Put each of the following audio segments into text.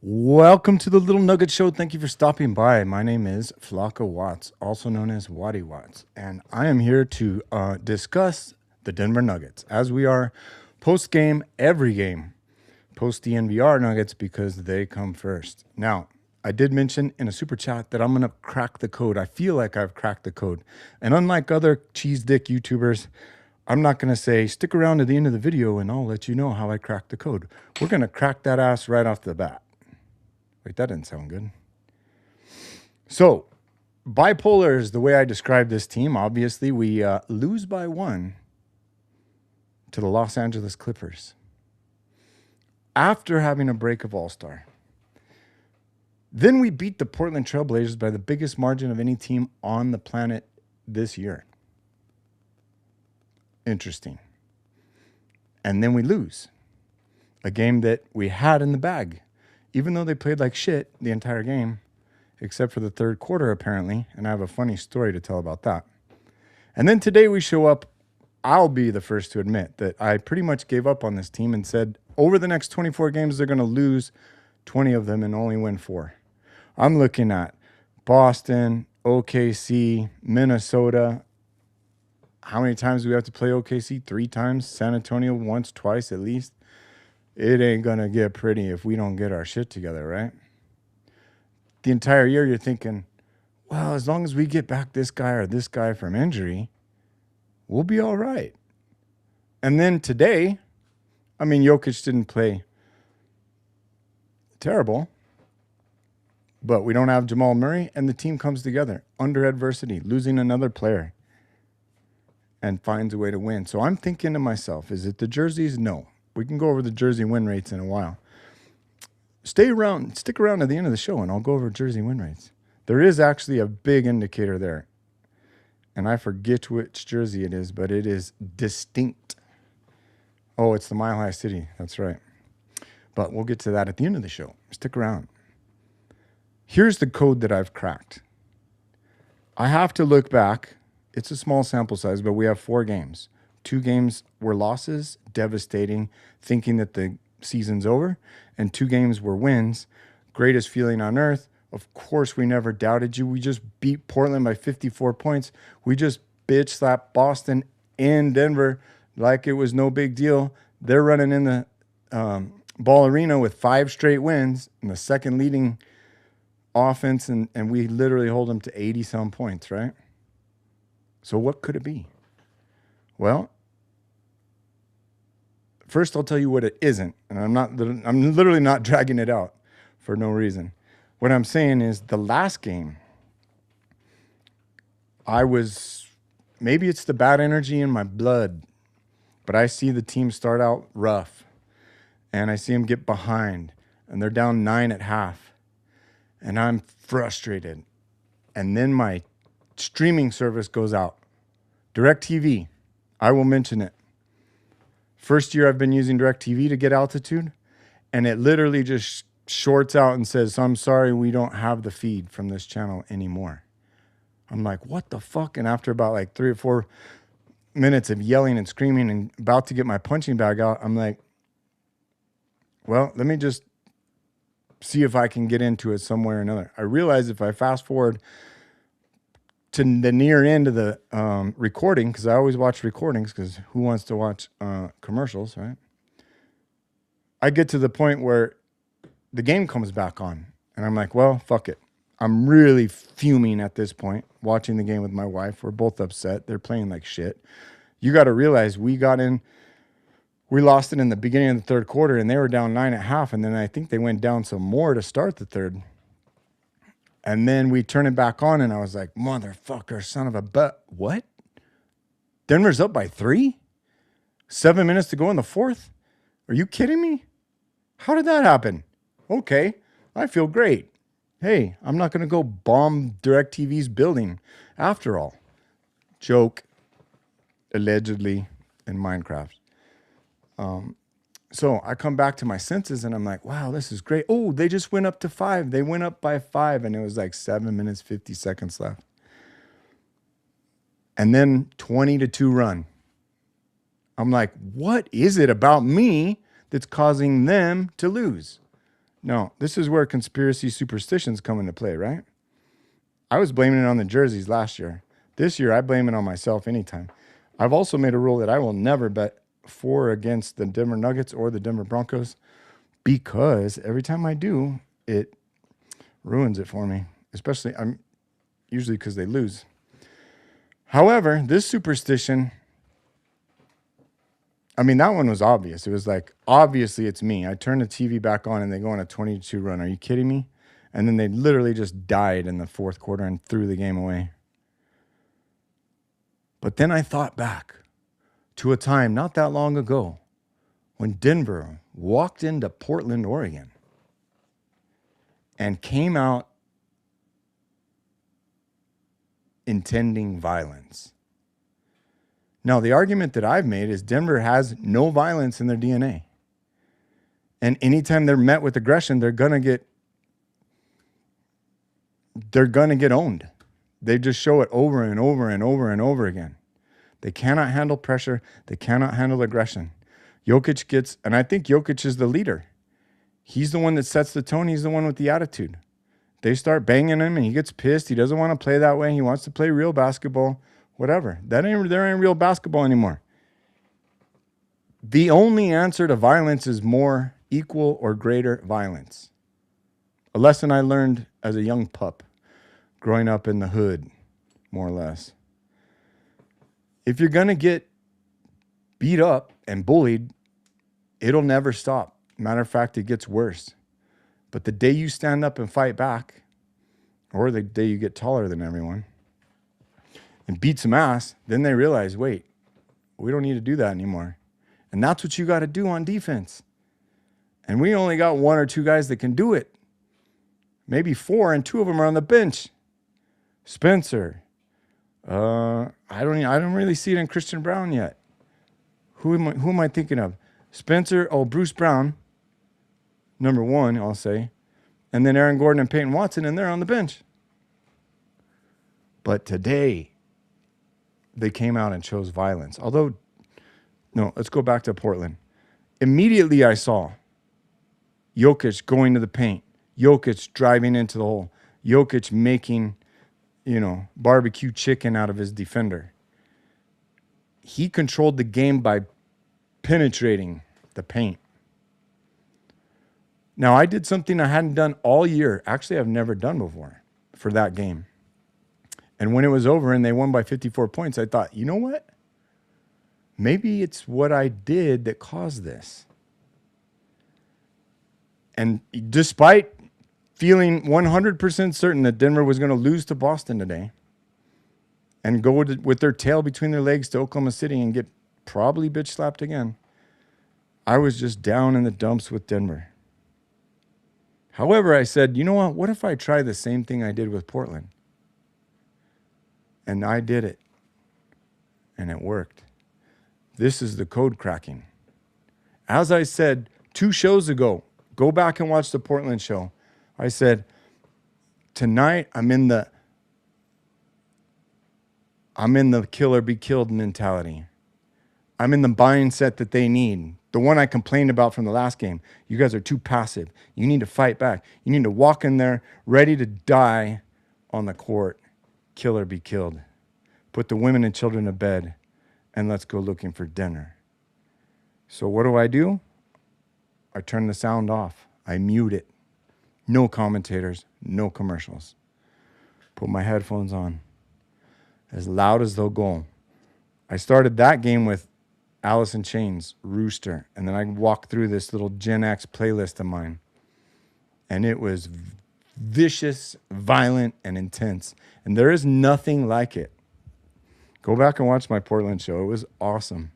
Welcome to the Little Nugget Show. Thank you for stopping by. My name is Flaco Watts, also known as Watty Watts, and I am here to discuss the Denver Nuggets as we are post game every game, post the NVR Nuggets because they come first. Now, I did mention in a super chat that I'm going to crack the code. I feel like I've cracked the code. And unlike other cheese dick YouTubers, I'm not going to say stick around to the end of the video and I'll let you know how I cracked the code. We're going to crack that ass right off the bat. Wait, that didn't sound good. So, bipolar is the way I describe this team. Obviously, we lose by 1 to the Los Angeles Clippers after having a break of All-Star. Then we beat the Portland Trailblazers by the biggest margin of any team on the planet this year. Interesting. And then we lose a game that we had in the bag. Even though they played like shit the entire game, except for the third quarter, apparently. And I have a funny story to tell about that. And then today we show up. I'll be the first to admit that I pretty much gave up on this team and said over the next 24 games, they're going to lose 20 of them and only win 4. I'm looking at Boston, OKC, Minnesota. How many times do we have to play OKC? 3 times. San Antonio once, twice at least. It ain't going to get pretty if we don't get our shit together, right? The entire year you're thinking, well, as long as we get back this guy or this guy from injury, we'll be all right. And then today, I mean, Jokic didn't play terrible, but we don't have Jamal Murray, and the team comes together under adversity, losing another player, and finds a way to win. So I'm thinking to myself, is it the jerseys? No. We can go over the jersey win rates in a while. Stick around to the end of the show, and I'll go over jersey win rates. There is actually a big indicator there, and I forget which jersey it is, but it is distinct. Oh, it's the Mile High City. That's right. But we'll get to that at the end of the show. Stick around. Here's the code that I've cracked. I have to look back. It's a small sample size, but we have 4 games. 2 games were losses, devastating, thinking that the season's over, and 2 games were wins. Greatest feeling on earth. Of course, we never doubted you. We just beat Portland by 54 points. We just bitch slapped Boston in Denver like it was no big deal. They're running in the Ball Arena with 5 straight wins and the second leading offense, and we literally hold them to 80-some points, right? So what could it be? Well, first I'll tell you what it isn't, and I'm literally not dragging it out for no reason. What I'm saying is the last game, maybe it's the bad energy in my blood, but I see the team start out rough, and I see them get behind, and they're down 9 at half, and I'm frustrated. And then my streaming service goes out. DirecTV. I will mention it. First year I've been using DirecTV to get altitude, and it literally just shorts out and says, I'm sorry, we don't have the feed from this channel anymore. I'm like, what the fuck? And after about like 3 or 4 minutes of yelling and screaming and about to get my punching bag out, I'm like, well, let me just see if I can get into it somewhere or another. I realize if I fast forward to the near end of the recording, because I always watch recordings, because who wants to watch commercials, right? I get to the point where the game comes back on, and I'm like, well, fuck it. I'm really fuming at this point, watching the game with my wife. We're both upset. They're playing like shit. You got to realize we lost it in the beginning of the third quarter, and they were down 9 at half, and then I think they went down some more to start the third. And then we turn it back on, and I was like, motherfucker, son of a butt. What? Denver's up by 3? 7 minutes to go in the fourth? Are you kidding me? How did that happen? Okay, I feel great. Hey, I'm not going to go bomb DirecTV's building after all. Joke, allegedly, in Minecraft. So I come back to my senses and I'm like, wow, this is great. Oh, they just went up to 5. They went up by 5 and it was like 7 minutes, 50 seconds left. And then 20-2 run. I'm like, what is it about me that's causing them to lose? No, this is where conspiracy superstitions come into play, right? I was blaming it on the jerseys last year. This year, I blame it on myself anytime. I've also made a rule that I will never bet for or against the Denver Nuggets or the Denver Broncos because every time I do, it ruins it for me, especially I'm usually because they lose. However, this superstition, I mean, that one was obvious. It was like, obviously it's me. I turn the TV back on and they go on a 22 run. Are you kidding me? And then they literally just died in the fourth quarter and threw the game away. But then I thought back to a time not that long ago when Denver walked into Portland, Oregon and came out intending violence. Now, the argument that I've made is Denver has no violence in their DNA. And anytime they're met with aggression, they're going to get owned. They just show it over and over and over and over again. They cannot handle pressure. They cannot handle aggression. Jokic gets, and I think Jokic is the leader. He's the one that sets the tone. He's the one with the attitude. They start banging him and he gets pissed. He doesn't want to play that way. He wants to play real basketball, whatever. There ain't real basketball anymore. The only answer to violence is more equal or greater violence. A lesson I learned as a young pup, growing up in the hood, more or less. If you're going to get beat up and bullied, it'll never stop. Matter of fact, it gets worse. But the day you stand up and fight back, or the day you get taller than everyone and beat some ass, then they realize, wait, we don't need to do that anymore. And that's what you got to do on defense. And we only got one or two guys that can do it. Maybe four, and two of them are on the bench. Spencer. I don't really see it in Christian Brown yet. Who am I thinking of? Spencer, Bruce Brown, number one, I'll say. And then Aaron Gordon and Peyton Watson, and they're on the bench. But today, they came out and chose violence. Although, no, let's go back to Portland. Immediately I saw Jokic going to the paint. Jokic driving into the hole. Jokic making, barbecue chicken out of his defender. He controlled the game by penetrating the paint. Now, I did something I hadn't done all year. Actually, I've never done before for that game. And when it was over and they won by 54 points, I thought, you know what? Maybe it's what I did that caused this. And despite feeling 100% certain that Denver was going to lose to Boston today and go with their tail between their legs to Oklahoma City and get probably bitch slapped again, I was just down in the dumps with Denver. However, I said, you know what? What if I try the same thing I did with Portland? And I did it. And it worked. This is the code cracking. As I said 2 shows ago, go back and watch the Portland show. I said, tonight I'm in the kill or be killed mentality. I'm in the mindset that they need. The one I complained about from the last game. You guys are too passive. You need to fight back. You need to walk in there ready to die on the court. Kill or be killed. Put the women and children to bed and let's go looking for dinner. So what do? I turn the sound off. I mute it. No commentators, no commercials. Put my headphones on. As loud as they'll go. I started that game with Alice in Chains, Rooster. And then I walked through this little Gen X playlist of mine. And it was vicious, violent, and intense. And there is nothing like it. Go back and watch my Portland show. It was awesome.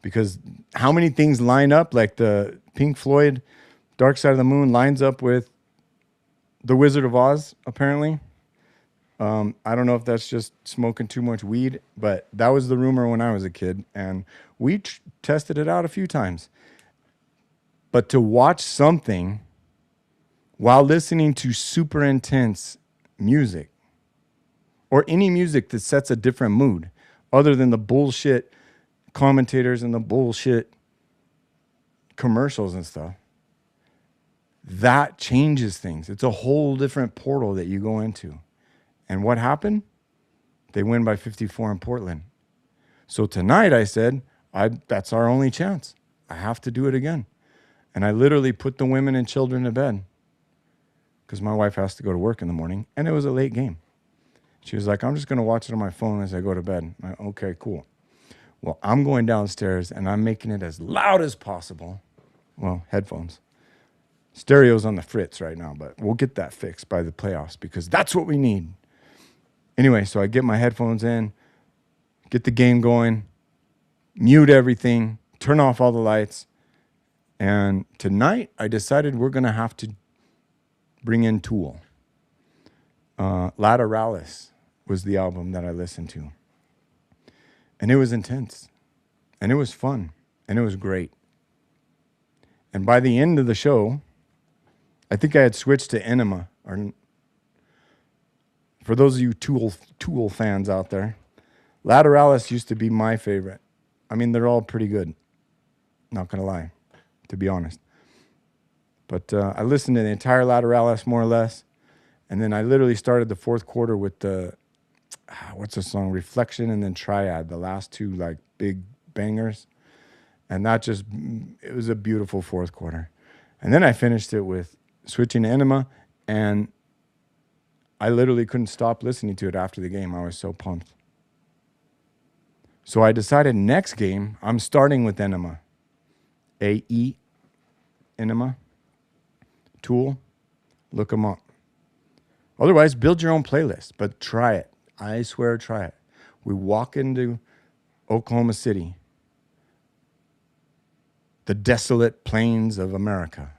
Because how many things line up? Like the Pink Floyd Dark Side of the Moon lines up with The Wizard of Oz, apparently. I don't know if that's just smoking too much weed, but that was the rumor when I was a kid, and we tested it out a few times. But to watch something while listening to super intense music, or any music that sets a different mood, other than the bullshit commentators and the bullshit commercials and stuff, that changes things. It's a whole different portal that you go into. And what happened? They win by 54 in Portland. So tonight I said, that's our only chance. I have to do it again. And I literally put the women and children to bed because my wife has to go to work in the morning, and it was a late game. She was like, I'm just going to watch it on my phone as I go to bed. Okay, cool. Well, I'm going downstairs, and I'm making it as loud as possible. Well, headphones. Stereo's on the fritz right now, but we'll get that fixed by the playoffs because that's what we need. Anyway, so I get my headphones in, get the game going, mute everything, turn off all the lights. And tonight, I decided we're going to have to bring in Tool. Lateralis was the album that I listened to. And it was intense. And it was fun. And it was great. And by the end of the show, I think I had switched to Enema. For those of you Tool fans out there, Lateralis used to be my favorite. I mean, they're all pretty good. Not going to lie, to be honest. But I listened to the entire Lateralis, more or less. And then I literally started the fourth quarter with the, what's the song? Reflection and then Triad, the last two like big bangers. And that just, it was a beautiful fourth quarter. And then I finished it with switching to Enema, and I literally couldn't stop listening to it after the game. I was so pumped. So I decided next game, I'm starting with Enema. A-E, Enema, Tool, look them up. Otherwise, build your own playlist, but try it. I swear, try it. We walk into Oklahoma City, the desolate plains of America,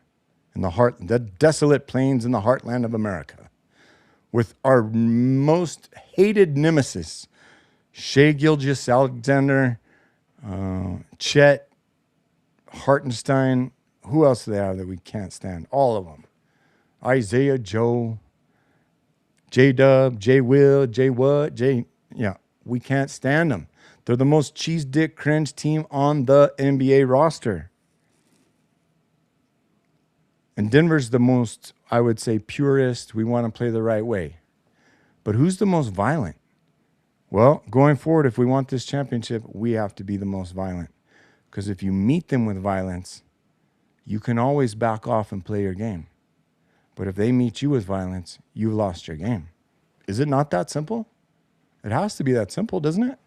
the desolate plains in the heartland of America, with our most hated nemesis, Shea Gilgeous-Alexander, Chet, Hartenstein. Who else do they have that we can't stand? All of them. Isaiah Joe, J-Dub, J-Will, J-What, yeah, we can't stand them. They're the most cheese dick cringe team on the NBA roster. And Denver's the most, I would say, purist. We want to play the right way. But who's the most violent? Well, going forward, if we want this championship, we have to be the most violent. Because if you meet them with violence, you can always back off and play your game. But if they meet you with violence, you've lost your game. Is it not that simple? It has to be that simple, doesn't it?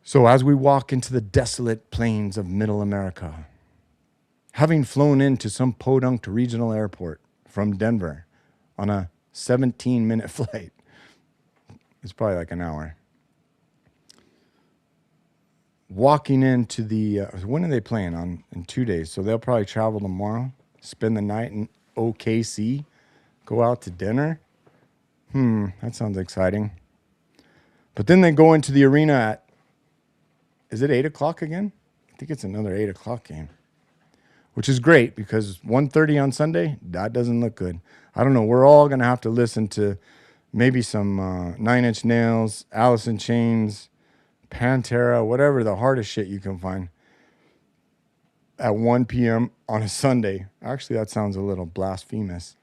So as we walk into the desolate plains of Middle America, having flown into some podunk regional airport from Denver on a 17-minute flight, it's probably like an hour. Walking into the, when are they playing? In 2 days. So they'll probably travel tomorrow, spend the night in OKC, go out to dinner. That sounds exciting. But then they go into the arena at, is it 8 o'clock again? I think it's another 8 o'clock game, which is great because 1:30 on Sunday, that doesn't look good. I don't know. We're all going to have to listen to maybe some Nine Inch Nails, Alice in Chains, Pantera, whatever the hardest shit you can find at 1 p.m. on a Sunday. Actually, that sounds a little blasphemous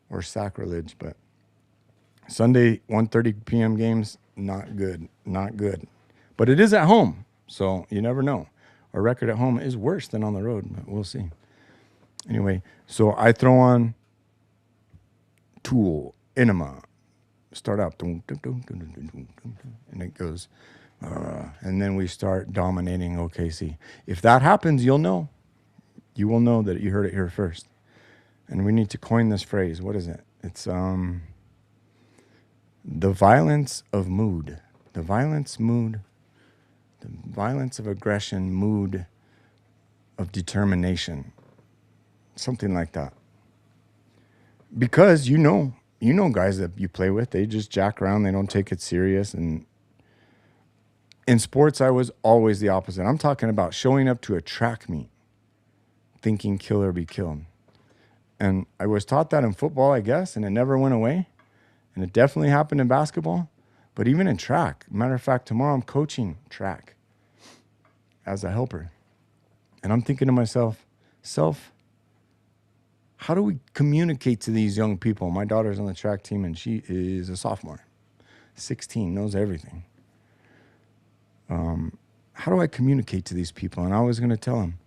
or sacrilege, but Sunday 1:30 p.m. games, not good, not good. But it is at home, so you never know. Our record at home is worse than on the road, but we'll see. Anyway, so I throw on Tool, Enema, start out, and it goes, and then we start dominating OKC. If that happens, you'll know. You will know that you heard it here first. And we need to coin this phrase. What is it? It's the violence of mood. The violence mood. The violence of aggression, mood of determination. Something like that. Because you know guys that you play with, they just jack around, they don't take it serious. And in sports, I was always the opposite. I'm talking about showing up to a track meet, thinking kill or be killed. And I was taught that in football, I guess, and it never went away. And it definitely happened in basketball, but even in track. Matter of fact, tomorrow I'm coaching track as a helper. And I'm thinking to myself, How do we communicate to these young people? My daughter's on the track team and she is a sophomore, 16, knows everything. How do I communicate to these people? And I was going to tell them,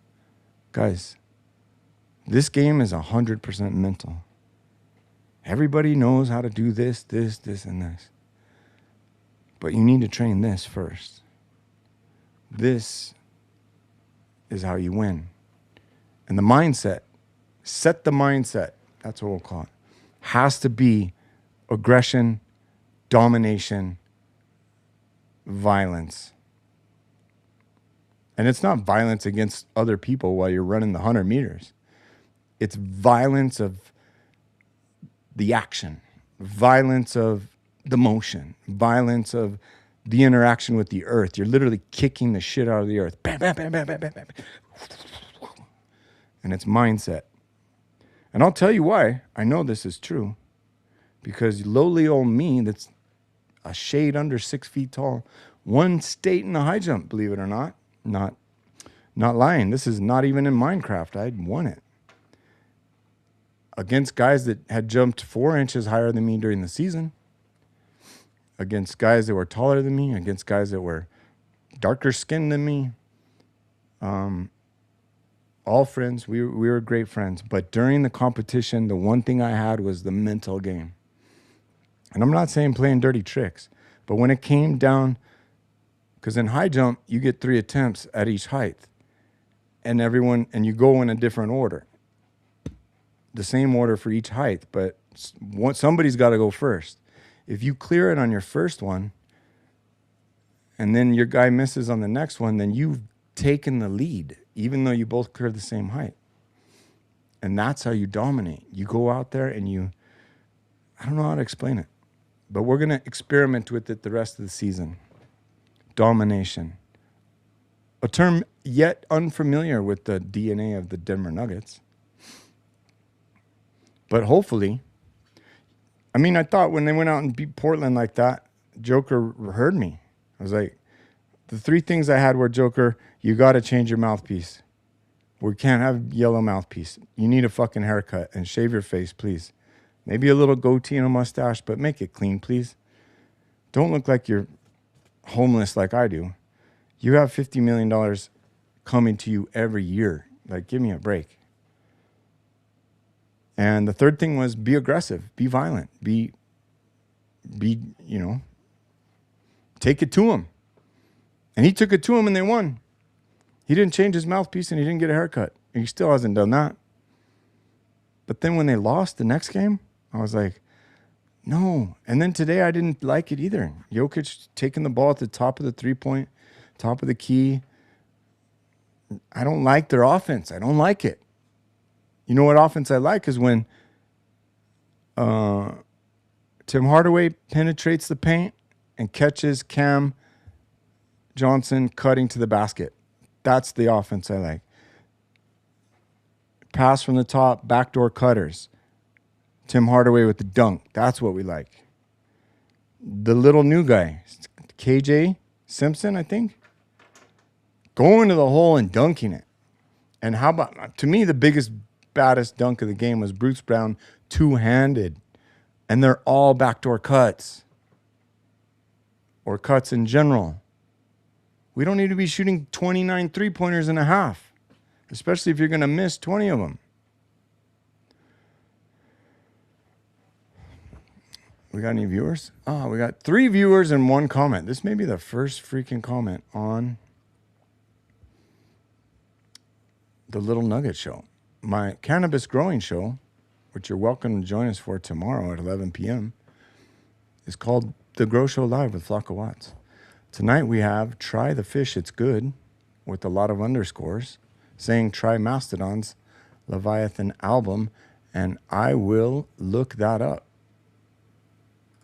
guys, this game is 100% mental. Everybody knows how to do this, this, and this. But you need to train this first. This is how you win. And the mindset, set the mindset, that's what we'll call it, has to be aggression, domination, violence. And it's not violence against other people while you're running the 100 meters. It's violence of the action, violence of the motion, violence of the interaction with the earth. You're literally kicking the shit out of the earth. Bam, bam, bam, bam, bam, bam, bam. And it's mindset. And I'll tell you why I know this is true. Because lowly old me that's a shade under 6 feet tall, won state in the high jump, believe it or not. Not lying. This is not even in Minecraft. I'd won it. Against guys that had jumped 4 inches higher than me during the season. Against guys that were taller than me. Against guys that were darker skinned than me. All friends. We were great friends. But during the competition, the one thing I had was the mental game. And I'm not saying playing dirty tricks. But when it came down, because in high jump, you get 3 attempts at each height. And you go in a different order. The same order for each height, but somebody's got to go first. If you clear it on your first one, and then your guy misses on the next one, then you've taken the lead, even though you both cleared the same height. And that's how you dominate. You go out there and I don't know how to explain it, but we're going to experiment with it the rest of the season. Domination. A term yet unfamiliar with the DNA of the Denver Nuggets. But hopefully, I thought when they went out and beat Portland like that, Joker heard me. I was like, the 3 things I had were, Joker, you got to change your mouthpiece. We can't have yellow mouthpiece. You need a fucking haircut and shave your face, please. Maybe a little goatee and a mustache, but make it clean, please. Don't look like you're homeless like I do. You have $50 million coming to you every year. Like, give me a break. And the third thing was be aggressive, be violent, be, take it to him. And he took it to him and they won. He didn't change his mouthpiece and he didn't get a haircut. And he still hasn't done that. But then when they lost the next game, I was like, no. And then today I didn't like it either. Jokic taking the ball at the top of the 3-point, top of the key. I don't like their offense. I don't like it. You know what offense I like is when Tim Hardaway penetrates the paint and catches Cam Johnson cutting to the basket. That's the offense I like. Pass from the top, backdoor cutters. Tim Hardaway with the dunk. That's what we like. The little new guy, KJ Simpson, I think, going to the hole and dunking it. And how about, to me, the biggest, baddest dunk of the game was Bruce Brown two-handed. And they're all backdoor cuts or cuts in general. We don't need to be shooting 29 three-pointers and a half, especially if you're going to miss 20 of them. We got any viewers? Oh, we got 3 viewers and 1 comment. This may be the first freaking comment on the Little Nugget Show. My cannabis growing show, which you're welcome to join us for tomorrow at 11 p.m., is called The Grow Show Live with Flaco Watts. Tonight we have Try the Fish, It's Good, with a lot of underscores, saying try Mastodon's Leviathan album, and I will look that up.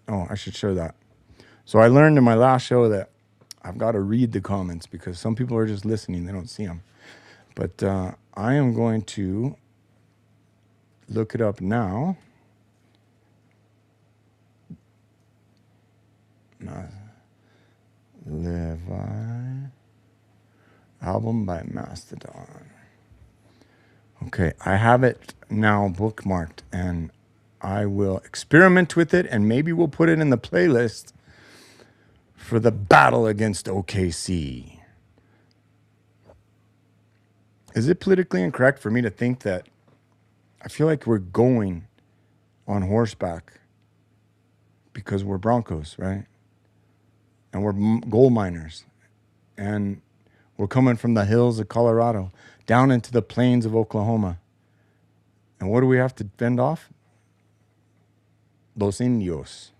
Oh, I should show that. So I learned in my last show that I've got to read the comments because some people are just listening. They don't see them. But I am going to look it up now. Levi album by Mastodon. Okay, I have it now bookmarked, and I will experiment with it, and maybe we'll put it in the playlist for the battle against OKC. Is it politically incorrect for me to think that I feel like we're going on horseback because we're Broncos, right? And we're gold miners, and we're coming from the hills of Colorado down into the plains of Oklahoma. And what do we have to fend off? Los Indios,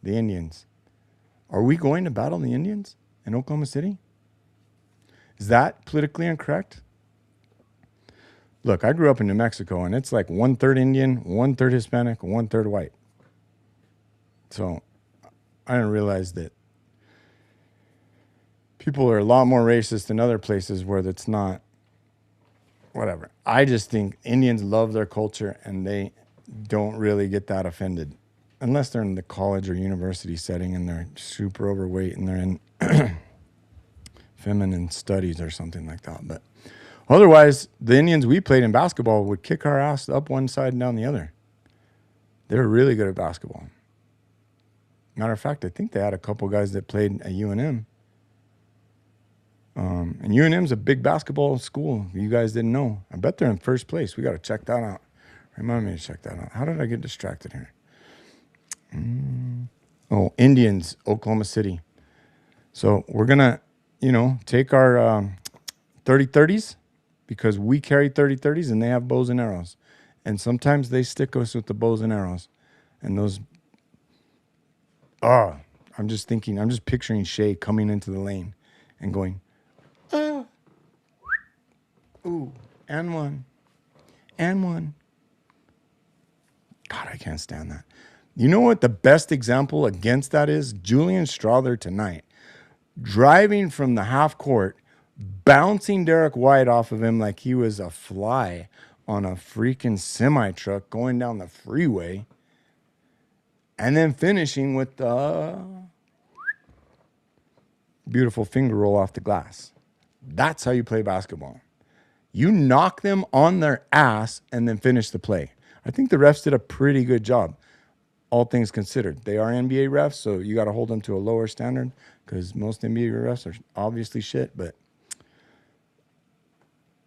the Indians. Are we going to battle the Indians in Oklahoma City? Is that politically incorrect? Look, I grew up in New Mexico, and it's like 1/3 Indian, 1/3 Hispanic, 1/3 white. So I didn't realize that people are a lot more racist in other places where that's not. Whatever. I just think Indians love their culture, and they don't really get that offended unless they're in the college or university setting and they're super overweight and they're in feminine studies or something like that. But otherwise, the Indians we played in basketball would kick our ass up one side and down the other. They were really good at basketball. Matter of fact, I think they had a couple guys that played at UNM. And UNM's a big basketball school. You guys didn't know. I bet they're in first place. We got to check that out. Remind me to check that out. How did I get distracted here? Oh, Indians, Oklahoma City. So we're going to, take our 30-30s because we carry 30-30s and they have bows and arrows. And sometimes they stick us with the bows and arrows. And those, I'm just picturing Shay coming into the lane and going, ooh, and one. God, I can't stand that. You know what the best example against that is? Julian Strother tonight. Driving from the half court, bouncing Derek White off of him like he was a fly on a freaking semi-truck going down the freeway. And then finishing with the beautiful finger roll off the glass. That's how you play basketball. You knock them on their ass and then finish the play. I think the refs did a pretty good job, all things considered. They are NBA refs, so you got to hold them to a lower standard because most NBA refs are obviously shit. But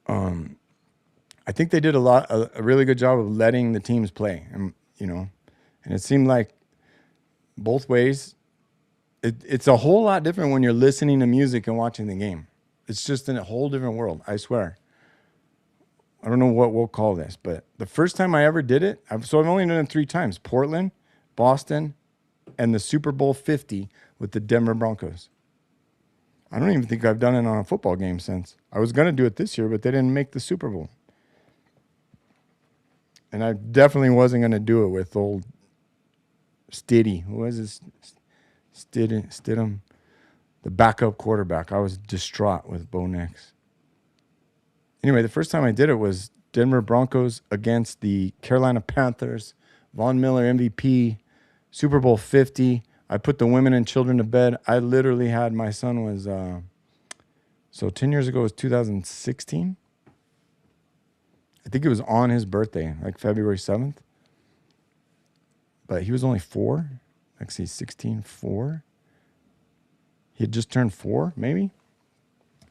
I think they did a really good job of letting the teams play, and and it seemed like both ways. It's a whole lot different when you're listening to music and watching the game. It's just in a whole different world, I swear. I don't know what we'll call this, but the first time I ever did it, I've only done it 3 times. Portland, Boston, and the Super Bowl 50 with the Denver Broncos. I don't even think I've done it on a football game since. I was going to do it this year, but they didn't make the Super Bowl. And I definitely wasn't going to do it with old Stiddy. Who was this? Stidham, the backup quarterback. I was distraught with Bo Nix. Anyway, the first time I did it was Denver Broncos against the Carolina Panthers. Von Miller MVP, Super Bowl 50. I put the women and children to bed. I literally had, my son was, 10 years ago was 2016. I think it was on his birthday, like February 7th. But he was only 4. Let's see, 16, 4. He had just turned 4, maybe.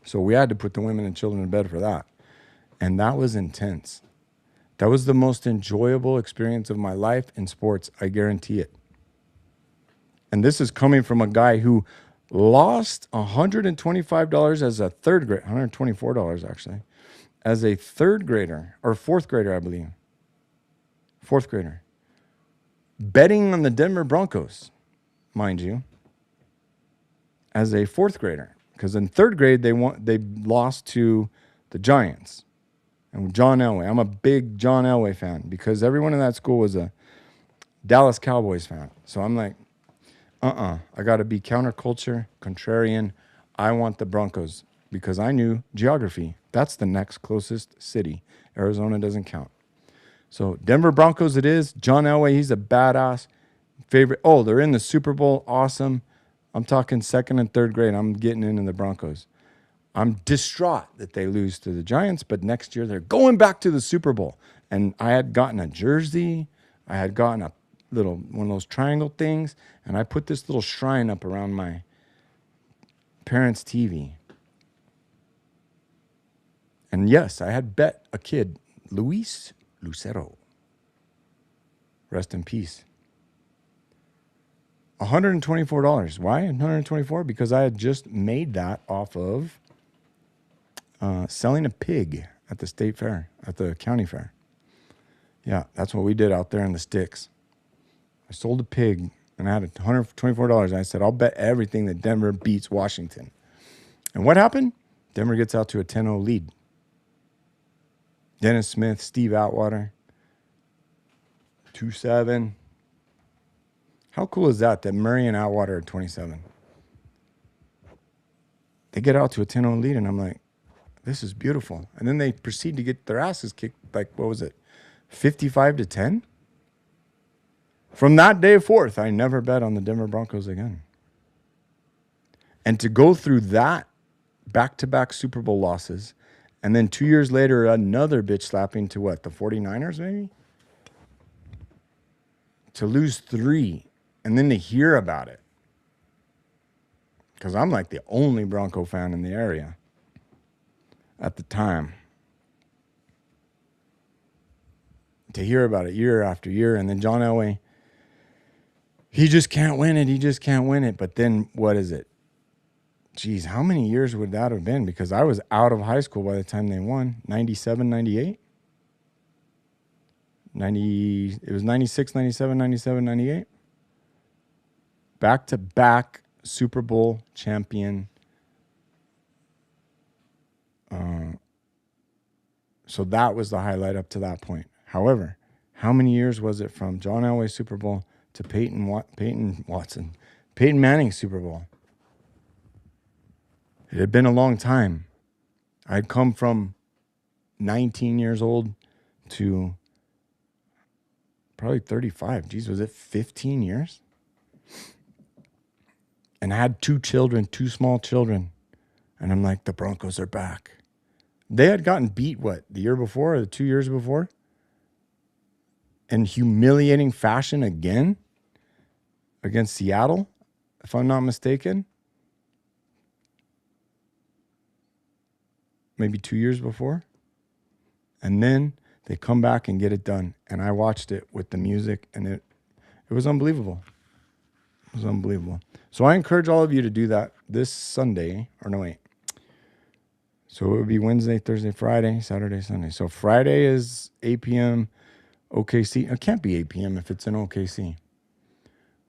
So we had to put the women and children to bed for that. And that was intense. That was the most enjoyable experience of my life in sports. I guarantee it. And this is coming from a guy who lost $125 as a third grader, $124 actually, as a third grader or fourth grader, I believe. Fourth grader. Betting on the Denver Broncos, mind you, as a fourth grader. Because in third grade, they lost to the Giants. And John Elway. I'm a big John Elway fan because everyone in that school was a Dallas Cowboys fan. So I'm like, I got to be counterculture, contrarian. I want the Broncos because I knew geography. That's the next closest city. Arizona doesn't count. So Denver Broncos it is. John Elway, he's a badass. Favorite. Oh, they're in the Super Bowl. Awesome. I'm talking second and third grade. I'm getting into the Broncos. I'm distraught that they lose to the Giants, but next year they're going back to the Super Bowl. And I had gotten a jersey. I had gotten a little one of those triangle things, and I put this little shrine up around my parents' TV. And yes, I had bet a kid, Luis Lucero, rest in peace, $124. Why $124? Because I had just made that off of selling a pig at the state fair, at the county fair. Yeah, that's what we did out there in the sticks. I sold a pig and I had $124. And I said, I'll bet everything that Denver beats Washington. And what happened? Denver gets out to a 10-0 lead. Dennis Smith, Steve Atwater, 2-7. How cool is that Murray and Atwater are 27? They get out to a 10-0 lead, and I'm like, this is beautiful. And then they proceed to get their asses kicked, like, what was it, 55-10? From that day forth, I never bet on the Denver Broncos again. And to go through that back-to-back Super Bowl losses, and then 2 years later, another bitch slapping to what, the 49ers maybe? To lose 3, and then to hear about it. Because I'm like the only Bronco fan in the area at the time. To hear about it year after year, and then John Elway, he just can't win it. He just can't win it. But then what is it? Geez, how many years would that have been? Because I was out of high school by the time they won. 97, 98? It was 96, 97, 97, 98. Back-to-back Super Bowl champion. So that was the highlight up to that point. However, how many years was it from John Elway Super Bowl to Peyton Manning Super Bowl? It had been a long time. I'd come from 19 years old to probably 35. Geez, was it 15 years? And I had 2 children, 2 small children. And I'm like, the Broncos are back. They had gotten beat, what, the year before or the 2 years before? In humiliating fashion again against Seattle, if I'm not mistaken. Maybe 2 years before. And then they come back and get it done. And I watched it with the music, and it was unbelievable. It was unbelievable. So I encourage all of you to do that this Sunday. Or no, wait. So it would be Wednesday, Thursday, Friday, Saturday, Sunday. So Friday is 8 p.m. OKC. It can't be 8 p.m. if it's in OKC.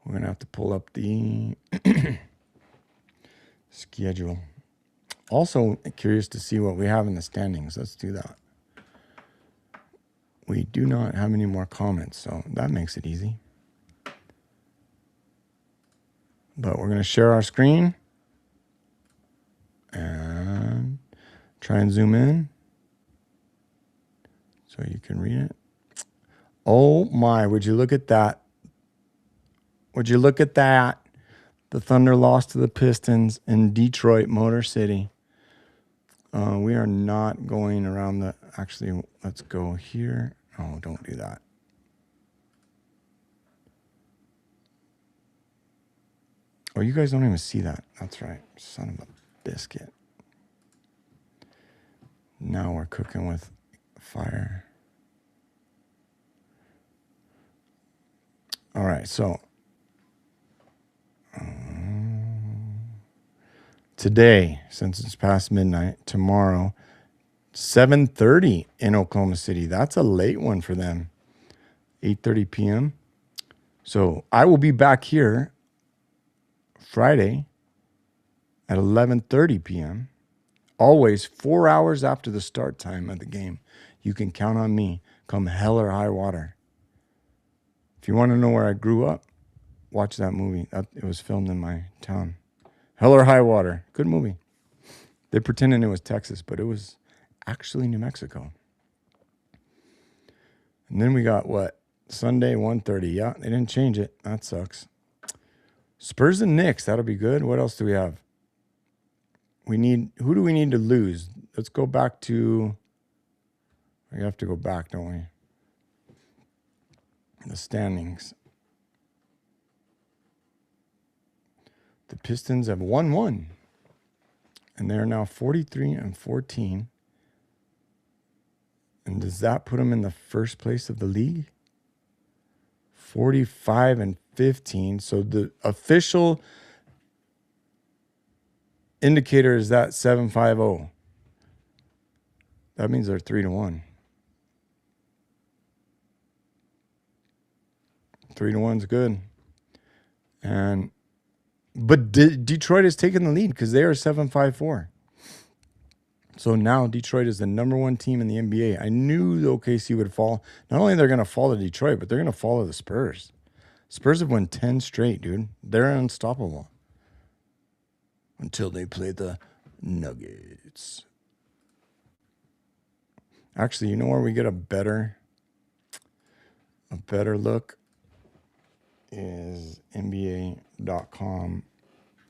We're going to have to pull up the schedule. Also curious to see what we have in the standings. Let's do that. We do not have any more comments, so that makes it easy. But we're going to share our screen and try and zoom in so you can read it. Oh my, would you look at that? Would you look at that? The Thunder lost to the Pistons in Detroit, Motor City. We are not going around the... Actually, let's go here. Oh, don't do that. Oh, you guys don't even see that. That's right. Son of a biscuit. Now we're cooking with fire. All right, so... today, since it's past midnight, tomorrow, 7:30 in Oklahoma City. That's a late one for them. 8:30 p.m. So I will be back here Friday at 11:30 p.m. Always 4 hours after the start time of the game. You can count on me come hell or high water. If you want to know where I grew up, watch that movie. It was filmed in my town. Hell or High Water. Good movie. They pretended it was Texas, but it was actually New Mexico. And then we got what? Sunday, 1:30. Yeah, they didn't change it. That sucks. Spurs and Knicks. That'll be good. What else do we have? who do we need to lose? Let's go back to, we have to go back, don't we? The standings. The Pistons have won one. And they're now 43-14. And does that put them in the first place of the league? 45-15. So the official indicator is that 7-5-0. That means they're 3-1. 3-1's good. But Detroit has taken the lead because they are 7-5-4. So now Detroit is the number one team in the NBA. I knew the OKC would fall. Not only they're going to fall to Detroit, but they're going to fall to the Spurs. Spurs have won 10 straight, dude. They're unstoppable. Until they play the Nuggets. Actually, you know where we get a better look is NBA.com.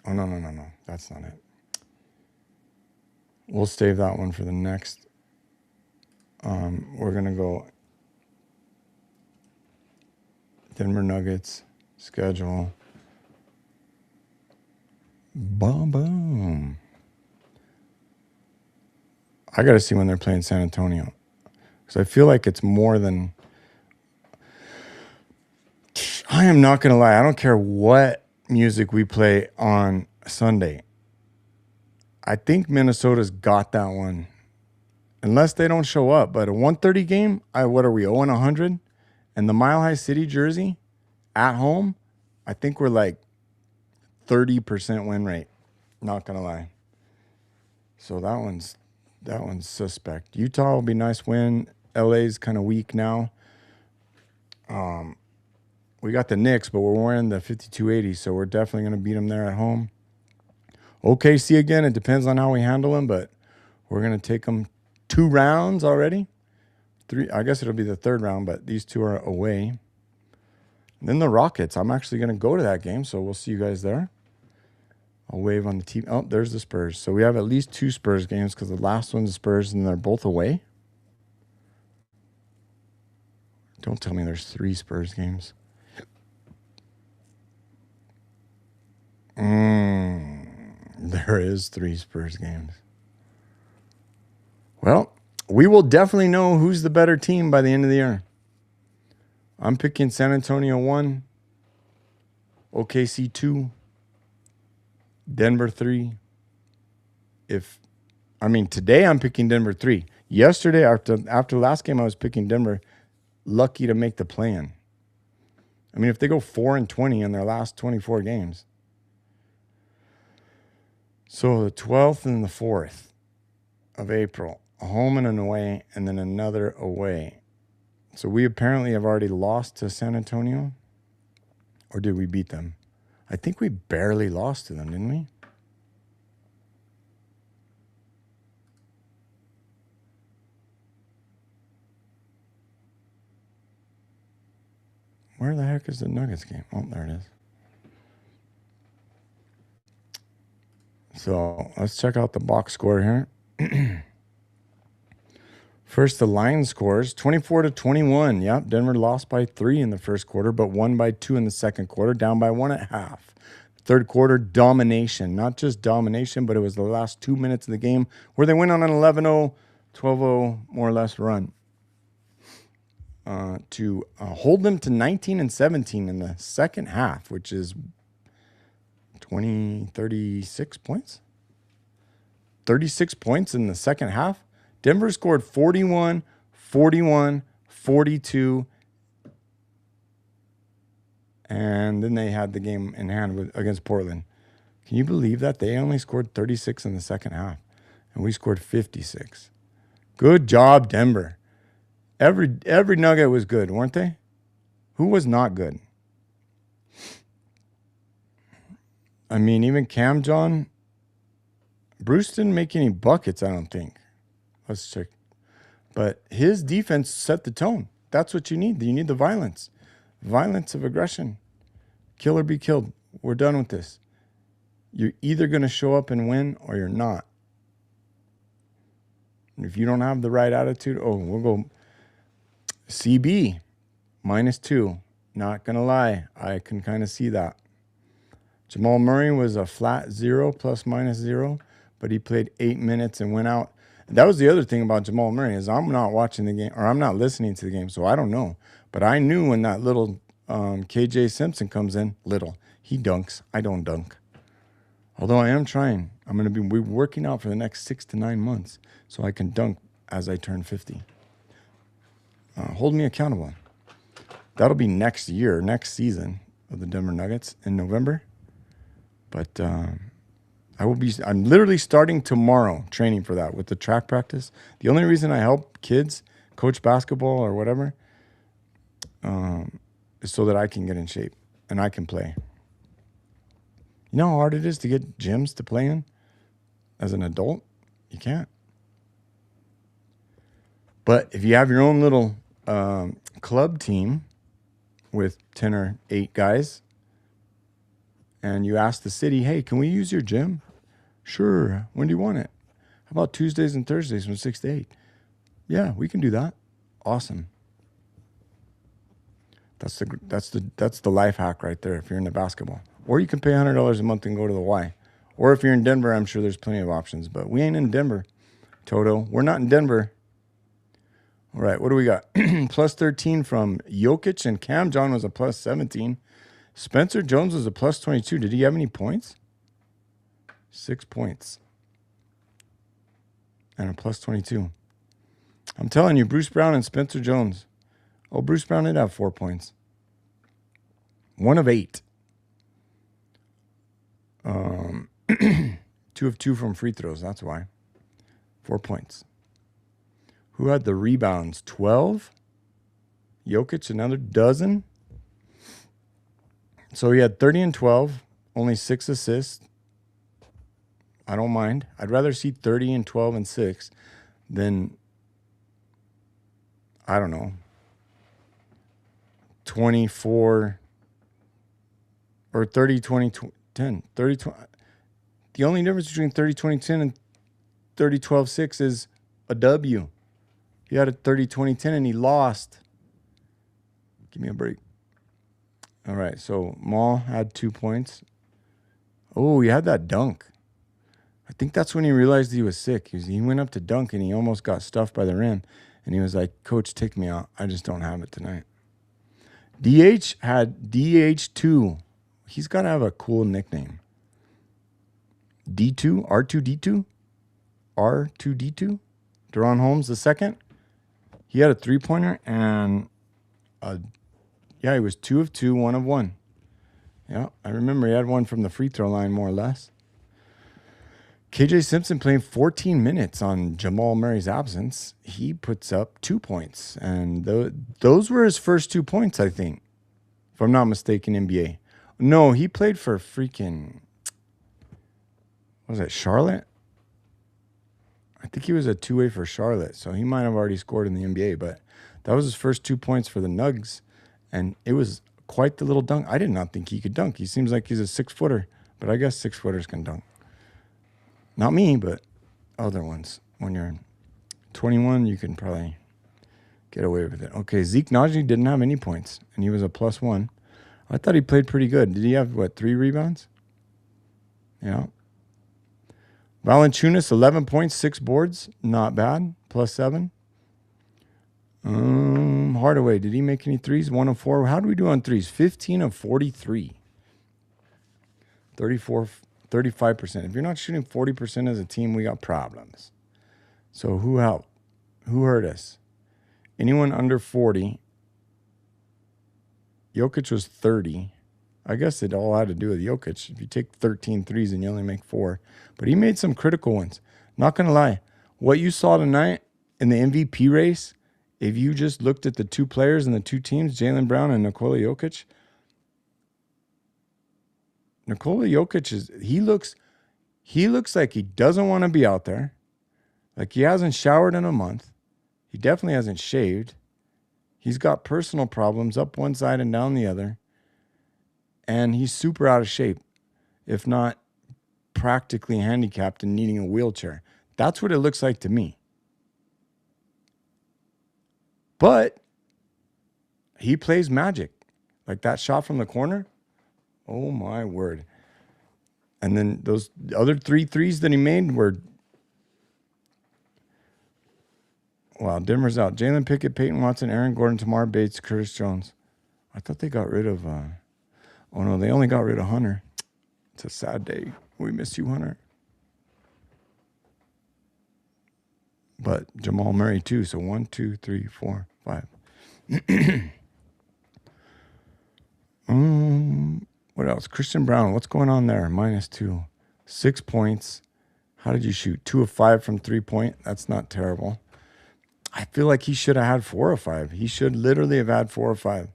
Oh, no. That's not it. We'll save that one for the next. We're going to go Denver Nuggets schedule. Boom. I got to see when they're playing San Antonio. Because I feel like it's more than... I am not going to lie. I don't care what music we play on Sunday. I think Minnesota's got that one. Unless they don't show up. But a 1:30 game, what are we, 0-100? And the Mile High City jersey at home, I think we're like 30% win rate. Not going to lie. So that one's suspect. Utah will be a nice win. LA's kind of weak now. We got the Knicks, but we're wearing the 5280, so we're definitely going to beat them there at home. OKC again, it depends on how we handle them, but we're going to take them 2 rounds already. 3, I guess it'll be the 3rd round, but these 2 are away. And then the Rockets. I'm actually going to go to that game, so we'll see you guys there. I'll wave on the team. Oh, there's the Spurs. So we have at least 2 Spurs games because the last one's the Spurs, and they're both away. Don't tell me there's 3 Spurs games. There is 3 Spurs games. Well, we will definitely know who's the better team by the end of the year. I'm picking San Antonio 1, OKC 2, Denver 3. Today I'm picking Denver 3. Yesterday, after the last game, I was picking Denver, lucky to make the play-in. If they go 4-20 in their last 24 games. So the 12th and the 4th of April, a home and an away, and then another away. So we apparently have already lost to San Antonio. Or did we beat them? I think we barely lost to them, didn't we? Where the heck is the Nuggets game? Oh, there it is. So let's check out the box score here. First, the line scores 24-21. Yep, Denver lost by 3 in the first quarter, but won by 2 in the second quarter, down by 1 at half. Third quarter, domination. Not just domination, but it was the last 2 minutes of the game where they went on an 11-0, 12-0, more or less run to hold them to 19-17 in the second half, which is 36 points. 36 points in the second half. Denver scored 41, 41, 42. And then they had the game in hand against Portland. Can you believe that? They only scored 36 in the second half. And we scored 56. Good job, Denver. Every Nugget was good, weren't they? Who was not good? Even Cam John. Bruce didn't make any buckets, I don't think. Let's check. But his defense set the tone. That's what you need. You need the violence. Violence of aggression. Kill or be killed. We're done with this. You're either going to show up and win or you're not. And if you don't have the right attitude, we'll go CB -2. Not going to lie. I can kind of see that. Jamal Murray was a flat 0 ±0, but he played 8 minutes and went out. And that was the other thing about Jamal Murray is I'm not watching the game or I'm not listening to the game, so I don't know. But I knew when that little KJ Simpson comes in, he dunks. I don't dunk. Although I am trying. I'm going to be working out for the next 6 to 9 months so I can dunk as I turn 50. Hold me accountable. That'll be next season of the Denver Nuggets in November. But I'm literally starting tomorrow training for that with the track practice. The only reason I help kids coach basketball or whatever is so that I can get in shape and I can play. You know how hard it is to get gyms to play in as an adult? You can't. But if you have your own little club team with 10 or 8 guys and you ask the city, hey, can we use your gym? Sure. When do you want it? How about Tuesdays and Thursdays from 6 to 8? Yeah, we can do that. Awesome. That's the life hack right there if you're into basketball. Or you can pay $100 a month and go to the Y. Or if you're in Denver, I'm sure there's plenty of options. But we ain't in Denver, Toto. We're not in Denver. All right, what do we got? +13 from Jokic, and Cam John was a +17. Spencer Jones was a +22. Did he have any points? 6 points. And a +22. I'm telling you, Bruce Brown and Spencer Jones. Oh, Bruce Brown did have 4 points. 1 of 8. 2 of 2 from free throws. That's why. 4 points. Who had the rebounds? 12. Jokic, another dozen. So he had 30 and 12, only 6 assists. I don't mind. I'd rather see 30 and 12 and 6 than, I don't know, 24 or 30, 20, 10. 30, 20. The only difference between 30, 20, 10 and 30, 12, 6 is a W. He had a 30, 20, 10 and he lost. Give me a break. All right, so Maul had 2 points. Oh, he had that dunk. I think that's when he realized he was sick. He went up to dunk and he almost got stuffed by the rim. And he was like, Coach, take me out. I just don't have it tonight. DH had DH2. He's got to have a cool nickname. D2? R2D2? R2D2? Deron Holmes the second. He had a 3-pointer and he was 2 of 2, 1 of 1. Yeah, I remember he had one from the free throw line more or less. KJ Simpson playing 14 minutes on Jamal Murray's absence. He puts up 2 points. And those were his first 2 points, I think. If I'm not mistaken, NBA. No, he played for freaking, what was it, Charlotte? I think he was a two-way for Charlotte. So he might have already scored in the NBA. But that was his first 2 points for the Nugs. And it was quite the little dunk. I did not think he could dunk. He seems like he's a 6-footer. But I guess 6-footers can dunk. Not me, but other ones. When you're 21, you can probably get away with it. Okay, Zeke Naji didn't have any points, and he was a +1. I thought he played pretty good. Did he have, 3 rebounds? Yeah. Valanciunas, 11 points, 6 boards. Not bad. +7. Hardaway, did he make any threes? 1 of 4. How do we do on threes? 15 of 43. 35%. If you're not shooting 40% as a team, we got problems. So who helped? Who hurt us? Anyone under 40? Jokic was 30. I guess it all had to do with Jokic. If you take 13 threes and you only make 4. But he made some critical ones. Not going to lie. What you saw tonight in the MVP race, if you just looked at the 2 players and the 2 teams, Jaylen Brown and Nikola Jokic, Nikola Jokic he looks like he doesn't want to be out there. Like he hasn't showered in a month. He definitely hasn't shaved. He's got personal problems up one side and down the other. And he's super out of shape, if not practically handicapped and needing a wheelchair. That's what it looks like to me. But he plays magic. Like that shot from the corner. Oh, my word. And then those other 3 threes that he made were, wow, Dimmer's out. Jalen Pickett, Peyton Watson, Aaron Gordon, Tamar Bates, Curtis Jones. I thought they got rid of, oh no, they only got rid of Hunter. It's a sad day. We miss you, Hunter. But Jamal Murray too. So 1, 2, 3, 4, 5. What else? Christian Brown. What's going on there? -2. 6 points. How did you shoot? 2 of 5 from 3-point. That's not terrible. I feel like he should have had 4 or 5. He should literally have had 4 or 5.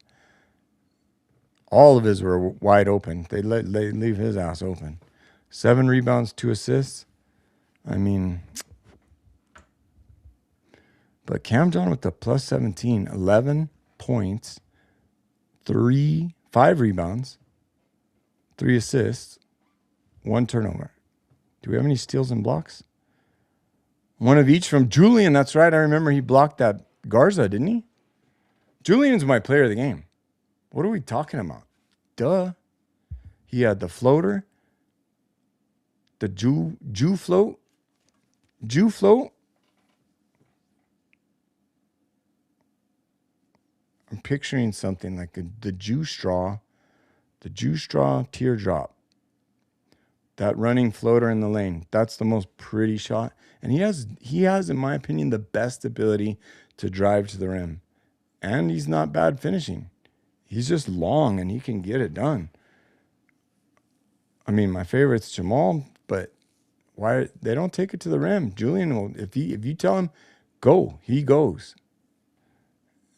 All of his were wide open. They leave his ass open. 7 rebounds, 2 assists. I mean, but Cam John with the plus 17, 11 points, 5 rebounds, 3 assists, 1 turnover. Do we have any steals and blocks? 1 of each from Julian. That's right. I remember he blocked that Garza, didn't he? Julian's my player of the game. What are we talking about? Duh. He had the floater, the Jew float. I'm picturing something like the Jew straw teardrop. That running floater in the lane. That's the most pretty shot. And he has, in my opinion, the best ability to drive to the rim. And he's not bad finishing. He's just long and he can get it done. I mean, my favorite's Jamal, but why they don't take it to the rim? Julian will, if you tell him, go, he goes.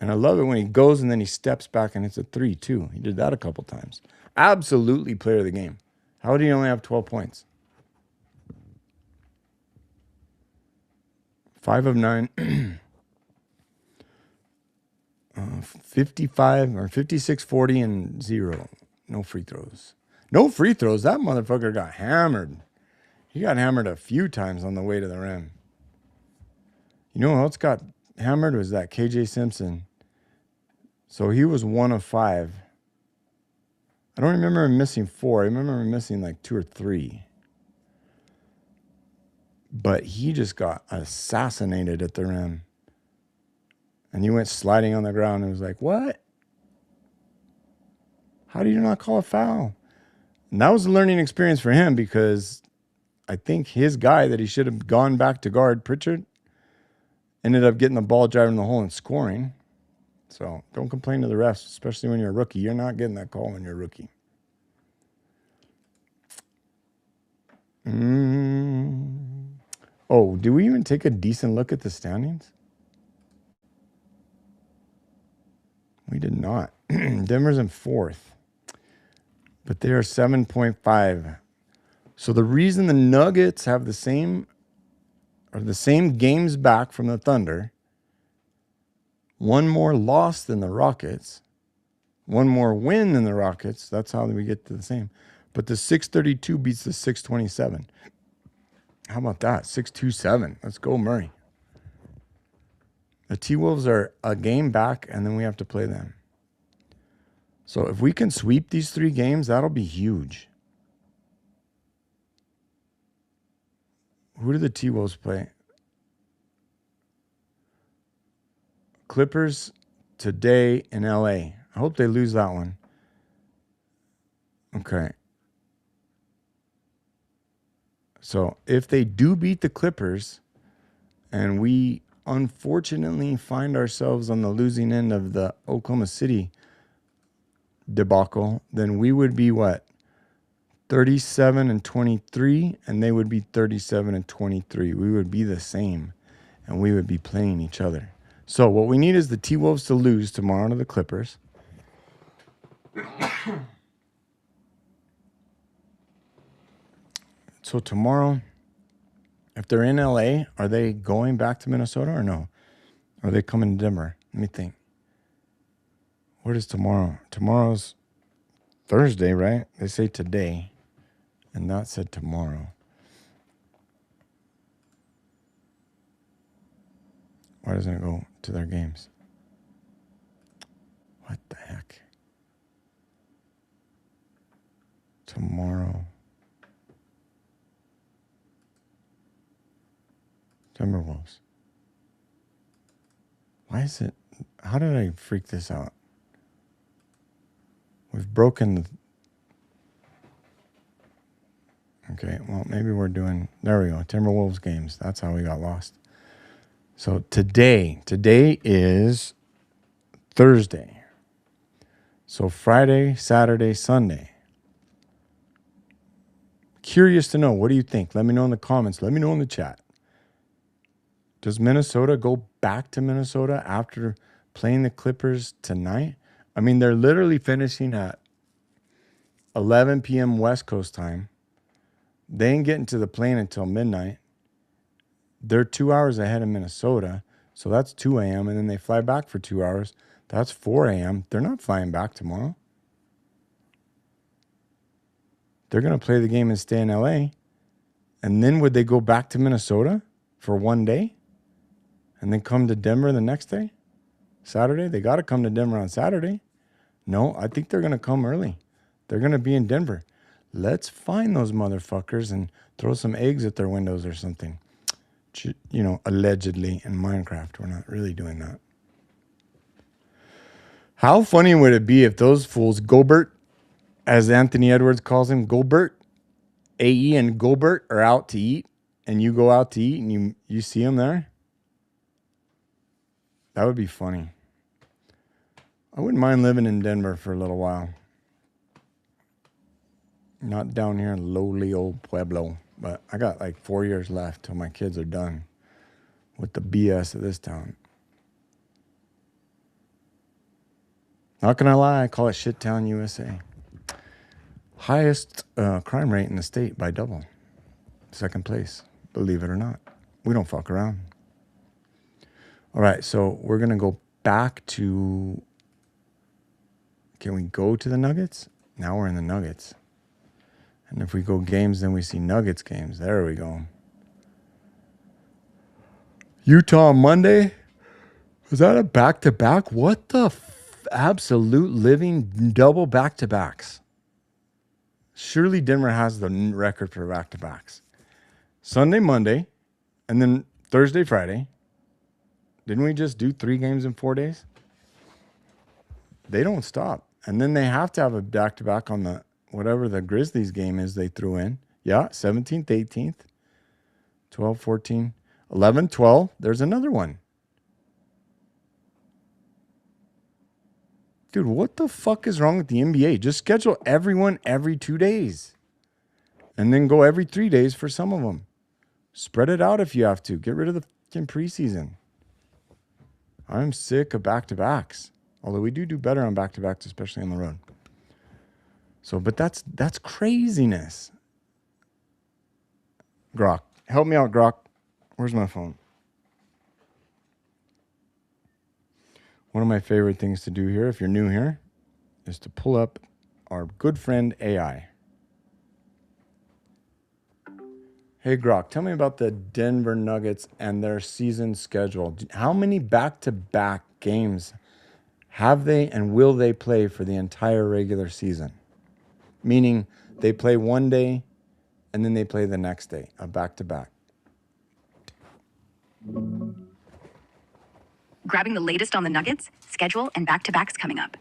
And I love it when he goes and then he steps back and it's a 3 too. He did that a couple times. Absolutely player of the game. How did he only have 12 points? 5 of 9. 55 or 56, 40, and 0. No free throws. No free throws. That motherfucker got hammered. He got hammered a few times on the way to the rim. You know who else got hammered was that KJ Simpson. So he was 1 of 5. I don't remember him missing 4. I remember him missing like 2 or 3. But he just got assassinated at the rim. And he went sliding on the ground and was like, what? How do you not call a foul? And that was a learning experience for him because I think his guy that he should have gone back to guard, Pritchard, ended up getting the ball, driving the hole, and scoring. So don't complain to the refs, especially when you're a rookie. You're not getting that call when you're a rookie. Oh, do we even take a decent look at the standings? We did not. Denver's in 4th. But they are 7.5. So the reason the Nuggets have the same games back from the Thunder, 1 more loss than the Rockets, 1 more win than the Rockets. That's how we get to the same. But the 632 beats the 627. How about that? 627. Let's go, Murray. The T-Wolves are a game back, and then we have to play them. So if we can sweep these 3 games, that'll be huge. Who do the T-Wolves play? Clippers today in LA. I hope they lose that one. Okay. So if they do beat the Clippers, and we unfortunately find ourselves on the losing end of the Oklahoma City debacle, then we would be what? 37-23, and they would be 37-23. We would be the same, and we would be playing each other. So what we need is the T-Wolves to lose tomorrow to the Clippers. So tomorrow, if they're in LA, are they going back to Minnesota or no? Are they coming to Denver? Let me think. What is tomorrow? Tomorrow's Thursday, right? They say today, and that said tomorrow. Why doesn't it go to their games? What the heck? Tomorrow. Timberwolves. Why is it? How did I freak this out? We've broken the... Okay, well, maybe we're doing... There we go. Timberwolves games. That's how we got lost. So today is Thursday. So Friday, Saturday, Sunday. Curious to know. What do you think? Let me know in the comments. Let me know in the chat. Does Minnesota go back to Minnesota after playing the Clippers tonight? I mean, they're literally finishing at 11 p.m. West Coast time. They ain't getting to the plane until midnight. They're 2 hours ahead of Minnesota, so that's 2 a.m., and then they fly back for 2 hours. That's 4 a.m. They're not flying back tomorrow. They're going to play the game and stay in L.A., and then would they go back to Minnesota for 1 day and then come to Denver the next day? Saturday? They got to come to Denver on Saturday. No, I think they're going to come early. They're going to be in Denver. Let's find those motherfuckers and throw some eggs at their windows or something. You know, allegedly in Minecraft. We're not really doing that. How funny would it be if those fools, Gobert, as Anthony Edwards calls him, Gobert, AE and Gobert are out to eat, and you go out to eat and you see them there? That would be funny. I wouldn't mind living in Denver for a little while. Not down here in lowly old Pueblo, but I got like 4 years left till my kids are done with the BS of this town. Not gonna lie, I call it Shit Town, USA. Highest crime rate in the state by double. Second place, believe it or not. We don't fuck around. All right, so we're gonna go back to... Can we go to the Nuggets? Now we're in the Nuggets. And if we go games, then we see Nuggets games. There we go. Utah Monday? Was that a back-to-back? What the absolute living double back-to-backs? Surely Denver has the record for back-to-backs. Sunday, Monday, and then Thursday, Friday. Didn't we just do 3 games in 4 days? They don't stop. And then they have to have a back-to-back on the... whatever the Grizzlies game is they threw in. Yeah, 17th, 18th, 12, 14, 11, 12. There's another one. Dude, what the fuck is wrong with the NBA? Just schedule everyone every 2 days. And then go every 3 days for some of them. Spread it out if you have to. Get rid of the fucking preseason. I'm sick of back-to-backs. Although we do better on back-to-backs, especially on the road. So, but that's craziness. Grok. Help me out, Grok. Where's my phone? One of my favorite things to do here, if you're new here, is to pull up our good friend AI. Hey, Grok, tell me about the Denver Nuggets and their season schedule. How many back-to-back games have they and will they play for the entire regular season? Meaning they play 1 day and then they play the next day, a back-to-back. Grabbing the latest on the Nuggets, schedule, and back-to-backs coming up.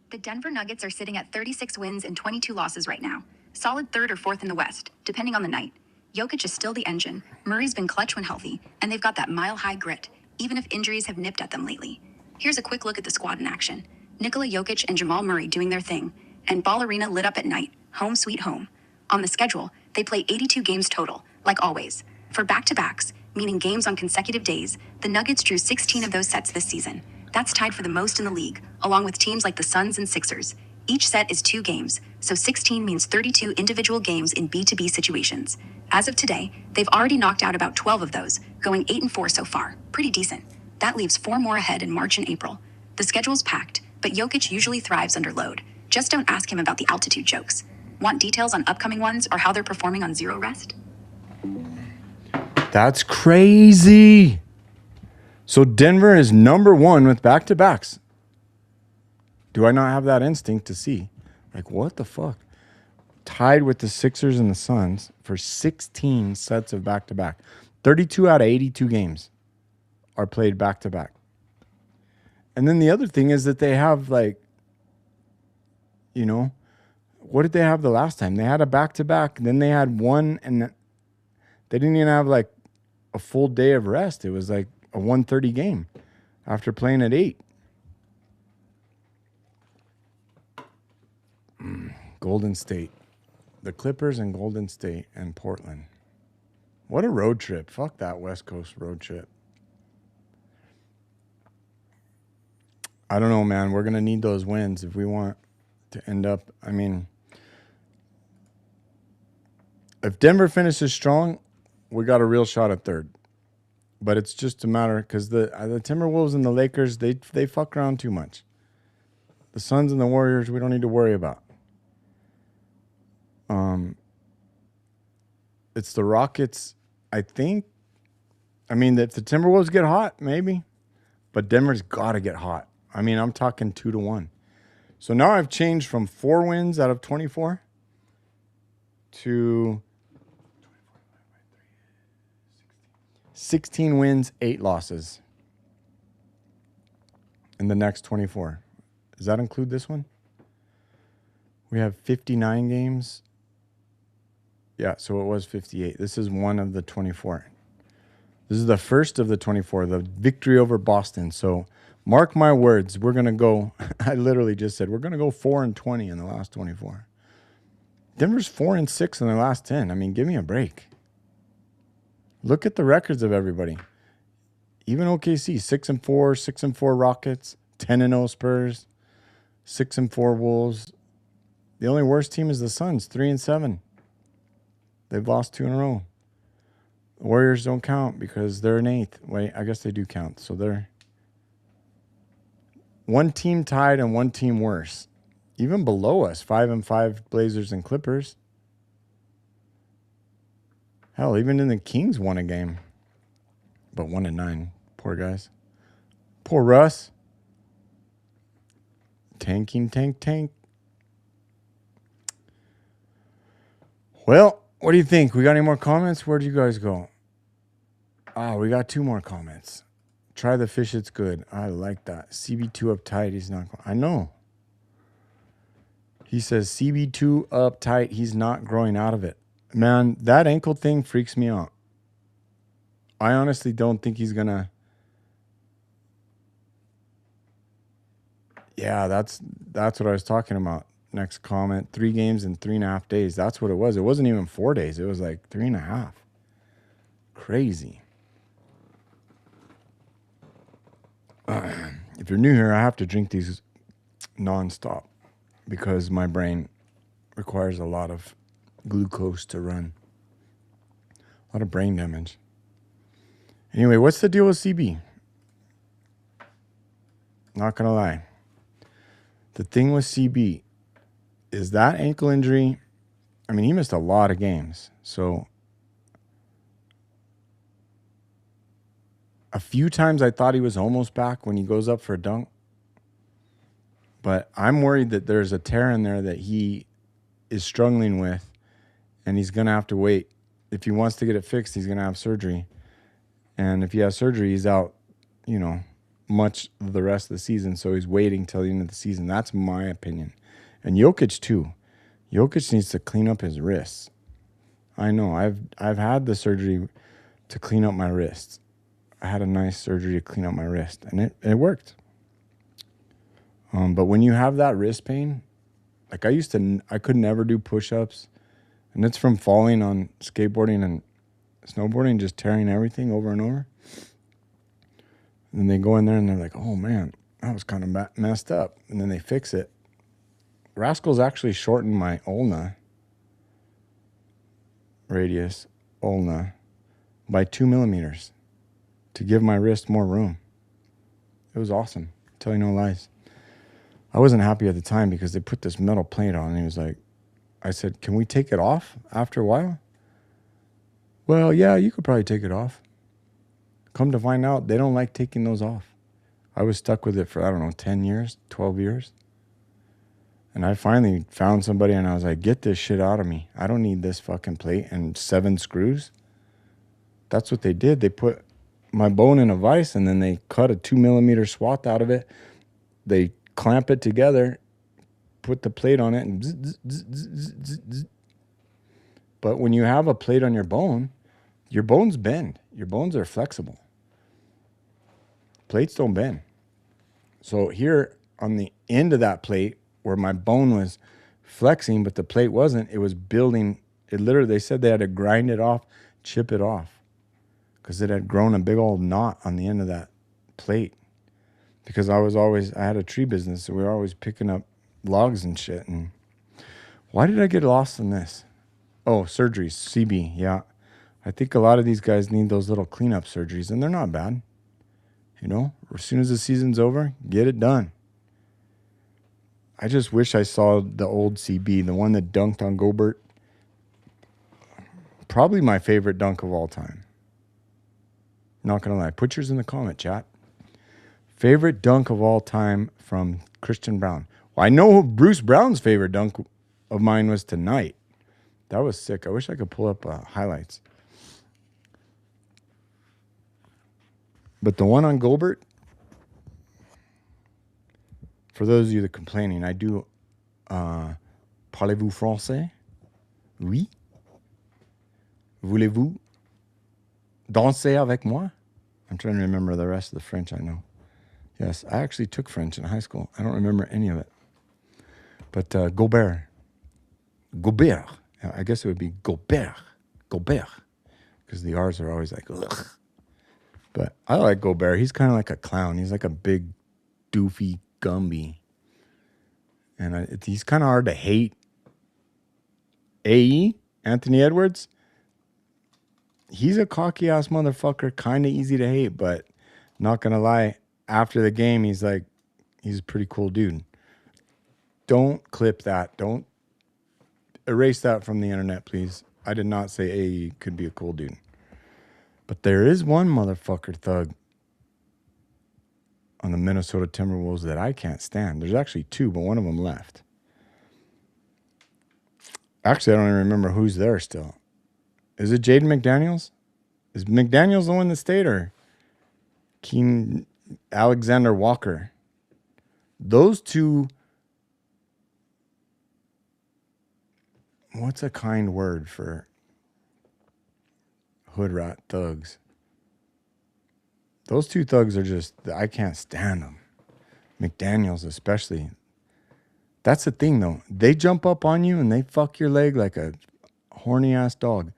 The Denver Nuggets are sitting at 36 wins and 22 losses right now. Solid 3rd or 4th in the West, depending on the night. Jokic is still the engine, Murray's been clutch when healthy, and they've got that mile-high grit, even if injuries have nipped at them lately. Here's a quick look at the squad in action. Nikola Jokic and Jamal Murray doing their thing, and Ball Arena lit up at night, home sweet home. On the schedule, they play 82 games total, like always. For back-to-backs, meaning games on consecutive days, the Nuggets drew 16 of those sets this season. That's tied for the most in the league, along with teams like the Suns and Sixers. Each set is 2 games, so 16 means 32 individual games in B2B situations. As of today, they've already knocked out about 12 of those, going 8-4 so far. Pretty decent. That leaves 4 more ahead in March and April. The schedule's packed, but Jokic usually thrives under load. Just don't ask him about the altitude jokes. Want details on upcoming ones or how they're performing on zero rest? That's crazy. So Denver is number 1 with back-to-backs. Do I not have that instinct to see? Like, what the fuck? Tied with the Sixers and the Suns for 16 sets of back-to-back. 32 out of 82 games are played back-to-back. And then the other thing is that they have, like, you know, what did they have the last time? They had a back-to-back. Then they had one, and they didn't even have, like, a full day of rest. It was like a 1:30 game after playing at 8. Golden State. The Clippers and Golden State and Portland. What a road trip. Fuck that West Coast road trip. I don't know, man. We're going to need those wins if we want to end up. I mean, if Denver finishes strong, we got a real shot at third. But it's just a matter because the Timberwolves and the Lakers, they fuck around too much. The Suns and the Warriors, we don't need to worry about. It's the Rockets, I think. I mean, if the Timberwolves get hot, maybe. But Denver's got to get hot. I mean, I'm talking 2-1. So now I've changed from 4 wins out of 24 to 16 wins, 8 losses in the next 24. Does that include this one? We have 59 games. Yeah, so it was 58. This is one of the 24. This is the first of the 24, the victory over Boston. So mark my words, we're going to go, I literally just said, we're going to go 4-20 in the last 24. Denver's 4-6 in the last 10. I mean, give me a break. Look at the records of everybody. Even OKC, 6-4, 6-4 Rockets, 10-0 Spurs, 6-4 Wolves. The only worst team is the Suns, 3-7. They've lost 2 in a row. The Warriors don't count because they're in 8th. Wait, I guess they do count. So they're one team tied and one team worse. Even below us, 5-5 Blazers and Clippers. Hell, even in the Kings won a game. But 1-9. Poor guys. Poor Russ. Tanking, tank. Well, what do you think? We got any more comments? Where'd you guys go? Oh, we got 2 more comments. Try the fish, it's good. I like that. CB2 uptight, he's not. I know. He says CB2 uptight, he's not growing out of it. Man, that ankle thing freaks me out. I honestly don't think he's going to. Yeah, that's what I was talking about. Next comment, 3 games in 3.5 days. That's what it was. It wasn't even 4 days. It was like 3.5. Crazy. If you're new here, I have to drink these nonstop because my brain requires a lot of glucose to run. A lot of brain damage. Anyway, what's the deal with CB? Not going to lie. The thing with CB is that ankle injury, I mean, he missed a lot of games. So a few times I thought he was almost back when he goes up for a dunk. But I'm worried that there's a tear in there that he is struggling with, and he's going to have to wait. If he wants to get it fixed, he's going to have surgery. And if he has surgery, he's out, much of the rest of the season. So he's waiting till the end of the season. That's my opinion. And Jokic too. Jokic needs to clean up his wrists. I know. I've had the surgery to clean up my wrists. I had a nice surgery to clean up my wrist, and it worked. But when you have that wrist pain, like I could never do push-ups, and it's from falling on skateboarding and snowboarding, just tearing everything over and over. And they go in there and they're like, oh man, that was kind of messed up. And then they fix it. Rascals actually shortened my ulna radius, by 2 millimeters to give my wrist more room. It was awesome. Tell you no lies. I wasn't happy at the time because they put this metal plate on, and he was like, I said, can we take it off after a while? Well, yeah, you could probably take it off. Come to find out, they don't like taking those off. I was stuck with it for, I don't know, 10 years, 12 years. And I finally found somebody, and I was like, get this shit out of me. I don't need this fucking plate and 7 screws. That's what they did. They put my bone in a vise, and then they cut a 2mm swath out of it. They clamp it together, put the plate on it, and zzz, zzz, zzz, zzz, zzz, zzz. But when you have a plate on your bones bend. Your bones are flexible. Plates don't bend. So here on the end of that plate, where my bone was flexing, but the plate wasn't, it was building. It literally, they said they had to grind it off, chip it off, because it had grown a big old knot on the end of that plate. Because I had a tree business, so we were always picking up logs and shit. And why did I get lost in this? Oh, surgeries, CB, yeah. I think a lot of these guys need those little cleanup surgeries, and they're not bad. You know, as soon as the season's over, get it done. I just wish I saw the old CB, the one that dunked on Gobert. Probably my favorite dunk of all time. Not going to lie. Put yours in the comment, chat. Favorite dunk of all time from Christian Brown. Well, I know Bruce Brown's favorite dunk of mine was tonight. That was sick. I wish I could pull up highlights. But the one on Gobert, for those of you that are complaining, I do parlez-vous français? Oui. Voulez-vous danser avec moi? I'm trying to remember the rest of the French I know. Yes, I actually took French in high school. I don't remember any of it. But Gobert. I guess it would be Gobert. Because the R's are always like, ugh. But I like Gobert. He's kind of like a clown. He's like a big, doofy Gumby. And he's kind of hard to hate. AE, Anthony Edwards, he's a cocky-ass motherfucker, kind of easy to hate, but not going to lie, after the game, he's a pretty cool dude. Don't clip that. Don't erase that from the internet, please. I did not say AE could be a cool dude. But there is one motherfucker thug on the Minnesota Timberwolves that I can't stand. There's actually 2, but one of them left. Actually, I don't even remember who's there still. Is it Jaden McDaniels? Is McDaniels the one that stayed, or Keen Alexander Walker? Those 2, what's a kind word for hood rat thugs? Those 2 thugs are just, I can't stand them. McDaniels especially. That's the thing, though. They jump up on you and they fuck your leg like a horny ass dog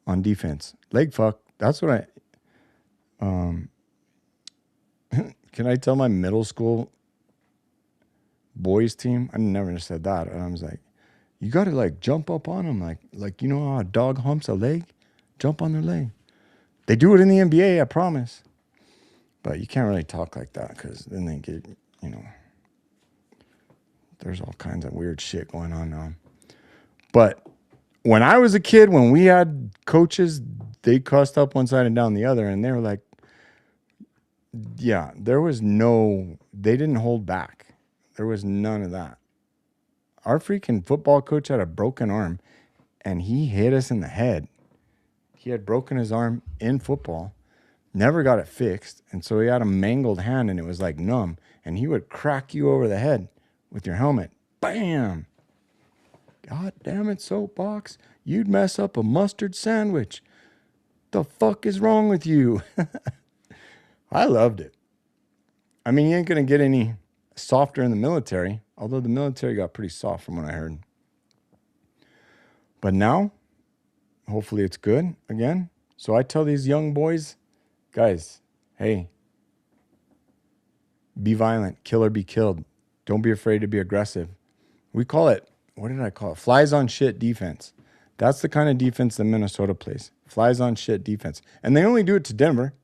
on defense. Leg fuck. That's what can I tell my middle school boys team? I never said that. And I was like, you got to like jump up on them. Like, you know how a dog humps a leg? Jump on their leg. They do it in the NBA, I promise. But you can't really talk like that, because then they get, you know, there's all kinds of weird shit going on now. But when I was a kid, when we had coaches, they cussed up one side and down the other, and they were like, yeah, they didn't hold back. There was none of that. Our freaking football coach had a broken arm, and he hit us in the head. He had broken his arm in football, never got it fixed, and so he had a mangled hand, and it was like numb, and he would crack you over the head with your helmet. Bam! God damn it, soapbox. You'd mess up a mustard sandwich. The fuck is wrong with you? I loved it. I mean, you ain't going to get any softer in the military, although the military got pretty soft from what I heard. But now, hopefully it's good again. So I tell these young boys, guys, hey, be violent, kill or be killed. Don't be afraid to be aggressive. We call it, what did I call it? Flies on shit defense. That's the kind of defense that Minnesota plays. Flies on shit defense. And they only do it to Denver.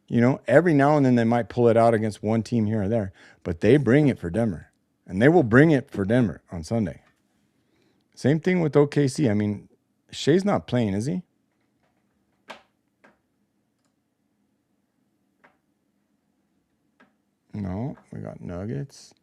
You know, every now and then they might pull it out against one team here or there, but they bring it for Denver. And they will bring it for Denver on Sunday. Same thing with OKC. I mean, Shea's not playing, is he? No, we got Nuggets.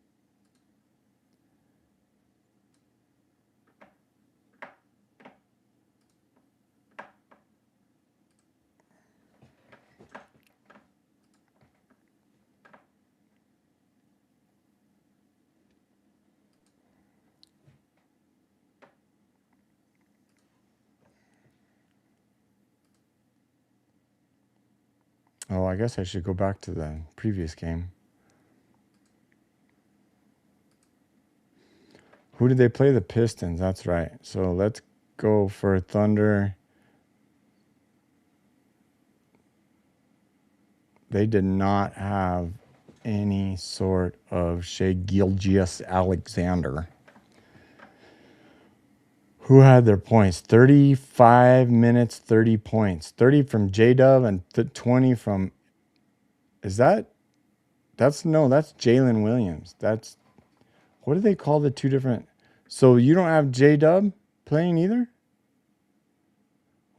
Oh, I guess I should go back to the previous game. Who did they play? The Pistons. That's right. So let's go for Thunder. They did not have any sort of Shai Gilgeous-Alexander. Who had their points? 35 minutes, 30 points. 30 from J-Dub and 20 from... Is that... That's Jalen Williams. That's... What do they call the two different... So you don't have J-Dub playing either?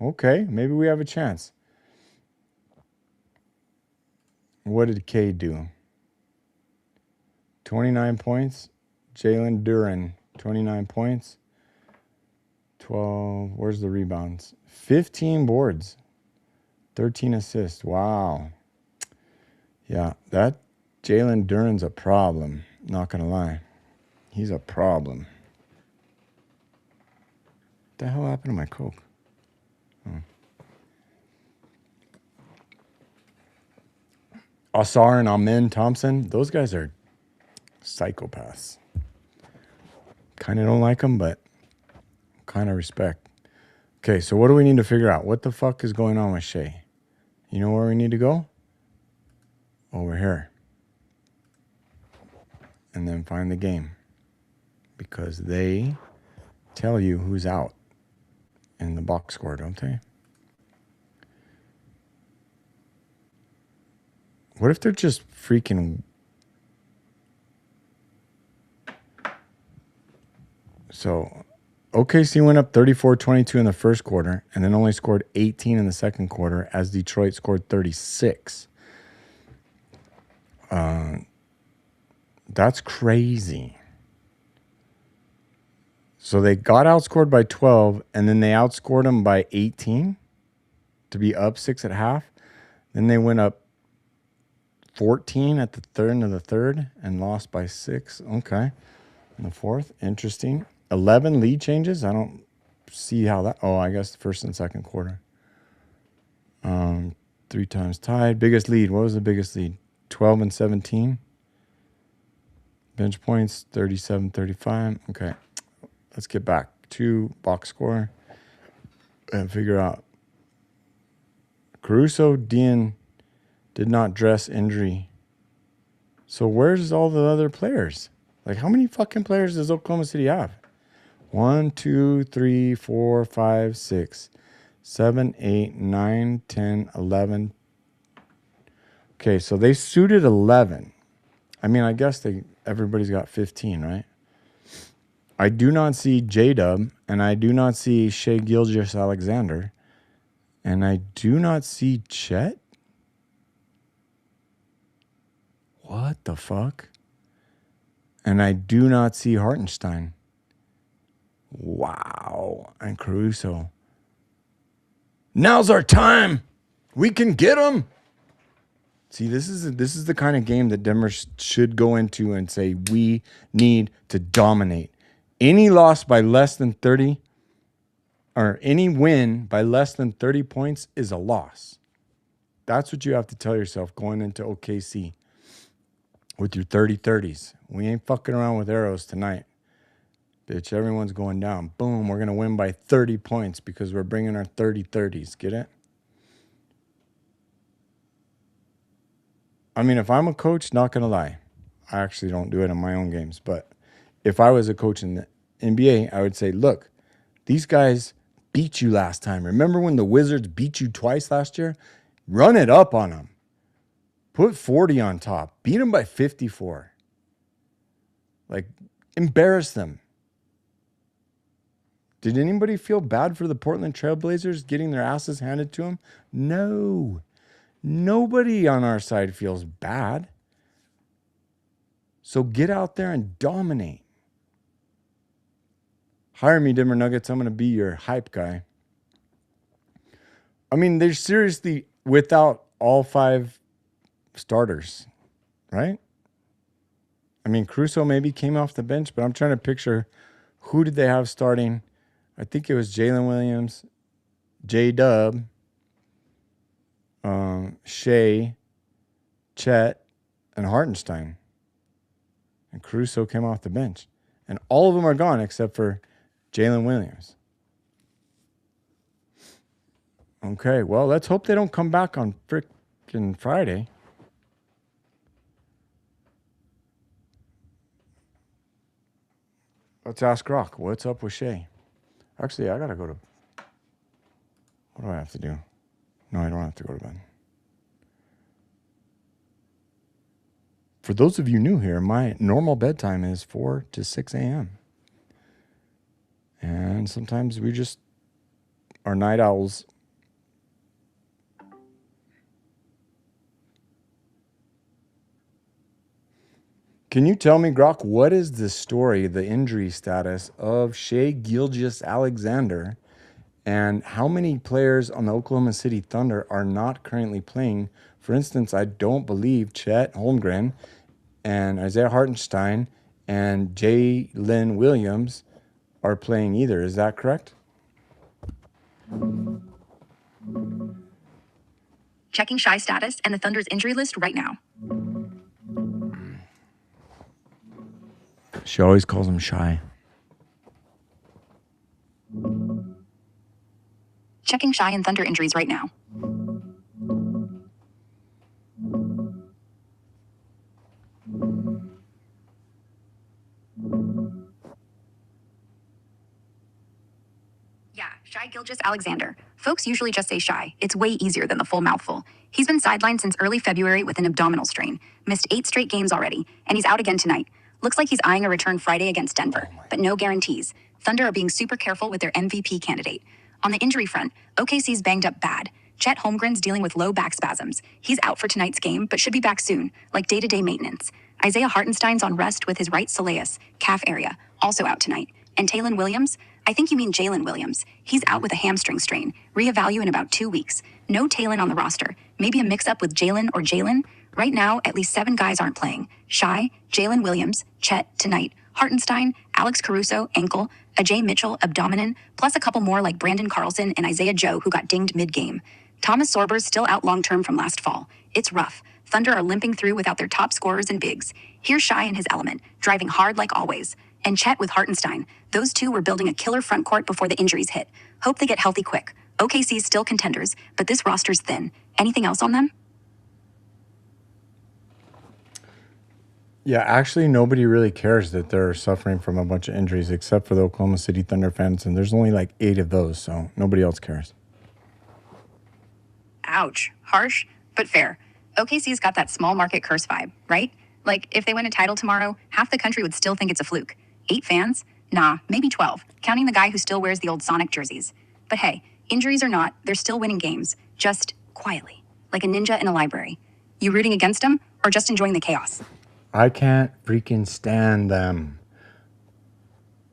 Okay, maybe we have a chance. What did K do? 29 points. Jalen Duren, 29 points. 12. Where's the rebounds? 15 boards. 13 assists. Wow. Yeah, that Jalen Duren's a problem. Not going to lie. He's a problem. What the hell happened to my Coke? Oh. Asar and Amin Thompson, those guys are psychopaths. Kind of don't like them, but kind of respect. Okay, so what do we need to figure out? What the fuck is going on with Shai? You know where we need to go? Over here. And then find the game. Because they tell you who's out in the box score, don't they? What if they're just freaking... So... OKC went up 34-22 in the first quarter and then only scored 18 in the second quarter as Detroit scored 36. That's crazy. So they got outscored by 12 and then they outscored them by 18 to be up 6 at half. Then they went up 14 at the end of the third and lost by 6. Okay. In the fourth. Interesting. 11 lead changes. I don't see how that... Oh, I guess the first and second quarter. 3 times tied. Biggest lead. What was the biggest lead? 12 and 17. Bench points, 37-35. Okay. Let's get back to box score and figure out. Caruso did not dress injury. So where's all the other players? Like, how many fucking players does Oklahoma City have? 1, 2, 3, 4, 5, 6, 7, 8, 9, 10, 11. Okay, so they suited 11. I mean, I guess everybody's got 15, right? I do not see J-Dub, and I do not see Shai Gilgeous-Alexander, and I do not see Chet. What the fuck? And I do not see Hartenstein. Wow. And Caruso. Now's our time. We can get him. See, this is the kind of game that Denver should go into and say, we need to dominate. Any loss by less than 30, or any win by less than 30 points is a loss. That's what you have to tell yourself going into OKC with your 30-30s. We ain't fucking around with arrows tonight. Bitch, everyone's going down. Boom, we're going to win by 30 points because we're bringing our 30-30s. Get it? I mean, if I'm a coach, not going to lie. I actually don't do it in my own games. But if I was a coach in the NBA, I would say, look, these guys beat you last time. Remember when the Wizards beat you twice last year? Run it up on them. Put 40 on top. Beat them by 54. Like, embarrass them. Did anybody feel bad for the Portland Trailblazers getting their asses handed to them? No. Nobody on our side feels bad. So get out there and dominate. Hire me, Denver Nuggets. I'm going to be your hype guy. I mean, they're seriously without all 5 starters, right? I mean, Caruso maybe came off the bench, but I'm trying to picture who did they have starting. I think it was Jalen Williams, J-Dub, Shea, Chet, and Hartenstein. And Caruso came off the bench. And all of them are gone except for Jalen Williams. Okay, well, let's hope they don't come back on frickin' Friday. Let's ask Rock, what's up with Shea? Actually, I got to go to... What do I have to do? No, I don't have to go to bed. For those of you new here, my normal bedtime is 4 to 6 a.m. And sometimes we just are night owls. Can you tell me, Grok, what is the story, the injury status of Shea Gilgeous-Alexander, and how many players on the Oklahoma City Thunder are not currently playing? For instance, I don't believe Chet Holmgren and Isaiah Hartenstein and Jalen Williams are playing either. Is that correct? Checking Shy status and the Thunder's injury list right now. She always calls him Shy. Checking Shy and Thunder injuries right now. Yeah, Shy Gilgeous-Alexander. Folks usually just say Shy. It's way easier than the full mouthful. He's been sidelined since early February with an abdominal strain. Missed 8 straight games already, and he's out again tonight. Looks like he's eyeing a return Friday against Denver, but no guarantees. Thunder are being super careful with their MVP candidate. On the injury front, OKC's banged up bad. Chet Holmgren's dealing with low back spasms. He's out for tonight's game, but should be back soon, like day-to-day maintenance. Isaiah Hartenstein's on rest with his right soleus, calf area, also out tonight. And Taylon Williams? I think you mean Jalen Williams. He's out with a hamstring strain. Reevaluate in about 2 weeks. No Taylon on the roster. Maybe a mix-up with Jalen or Jalen? Right now, at least 7 guys aren't playing. Shy, Jalen Williams, Chet, tonight, Hartenstein, Alex Caruso, ankle, Ajay Mitchell, abdomen, plus a couple more like Brandon Carlson and Isaiah Joe who got dinged mid-game. Thomas Sorber's still out long-term from last fall. It's rough. Thunder are limping through without their top scorers and bigs. Here's Shy in his element, driving hard like always. And Chet with Hartenstein. Those two were building a killer front court before the injuries hit. Hope they get healthy quick. OKC's still contenders, but this roster's thin. Anything else on them? Yeah, actually, nobody really cares that they're suffering from a bunch of injuries except for the Oklahoma City Thunder fans, and there's only like 8 of those, so nobody else cares. Ouch. Harsh, but fair. OKC's got that small market curse vibe, right? Like, if they win a title tomorrow, half the country would still think it's a fluke. 8 fans? Nah, maybe 12, counting the guy who still wears the old Sonic jerseys. But hey, injuries or not, they're still winning games, just quietly, like a ninja in a library. You rooting against them, or just enjoying the chaos? I can't freaking stand them.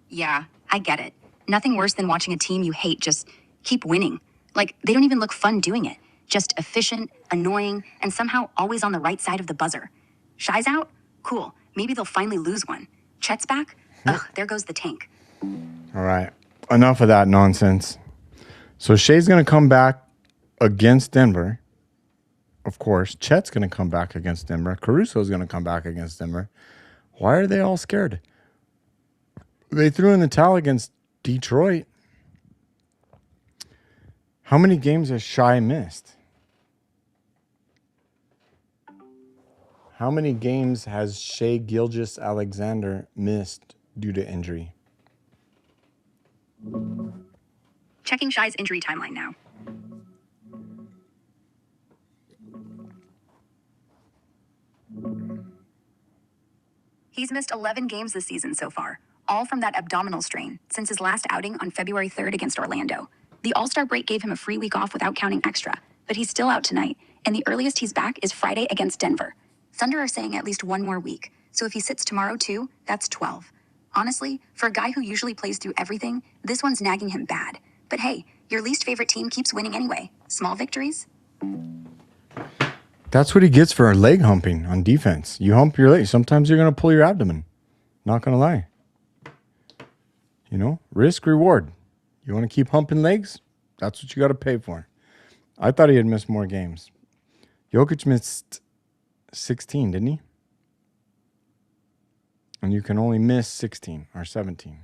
Yeah, I get it. Nothing worse than watching a team you hate just keep winning. Like, they don't even look fun doing it. Just efficient, annoying, and somehow always on the right side of the buzzer. Shy's out? Cool. Maybe they'll finally lose one. Chet's back? Ugh, there goes the tank. All right. Enough of that nonsense. So Shea's going to come back against Denver. Of course. Chet's going to come back against Denver. Caruso's going to come back against Denver. Why are they all scared? They threw in the towel against Detroit. How many games has Shy missed? How many games has Shea Gilgeous-Alexander missed due to injury? Checking Shy's injury timeline now. He's missed 11 games this season so far, all from that abdominal strain since his last outing on February 3rd against Orlando. The All-Star break gave him a free week off without counting extra, but he's still out tonight, and the earliest he's back is Friday against Denver. Thunder are saying at least one more week, so if he sits tomorrow too, that's 12. Honestly, for a guy who usually plays through everything, this one's nagging him bad. But hey, your least favorite team keeps winning anyway. Small victories? That's what he gets for leg humping on defense. You hump your leg. Sometimes you're going to pull your abdomen. Not going to lie. You know, risk, reward. You want to keep humping legs? That's what you got to pay for. I thought he had missed more games. Jokic missed 16, didn't he? And you can only miss 16 or 17.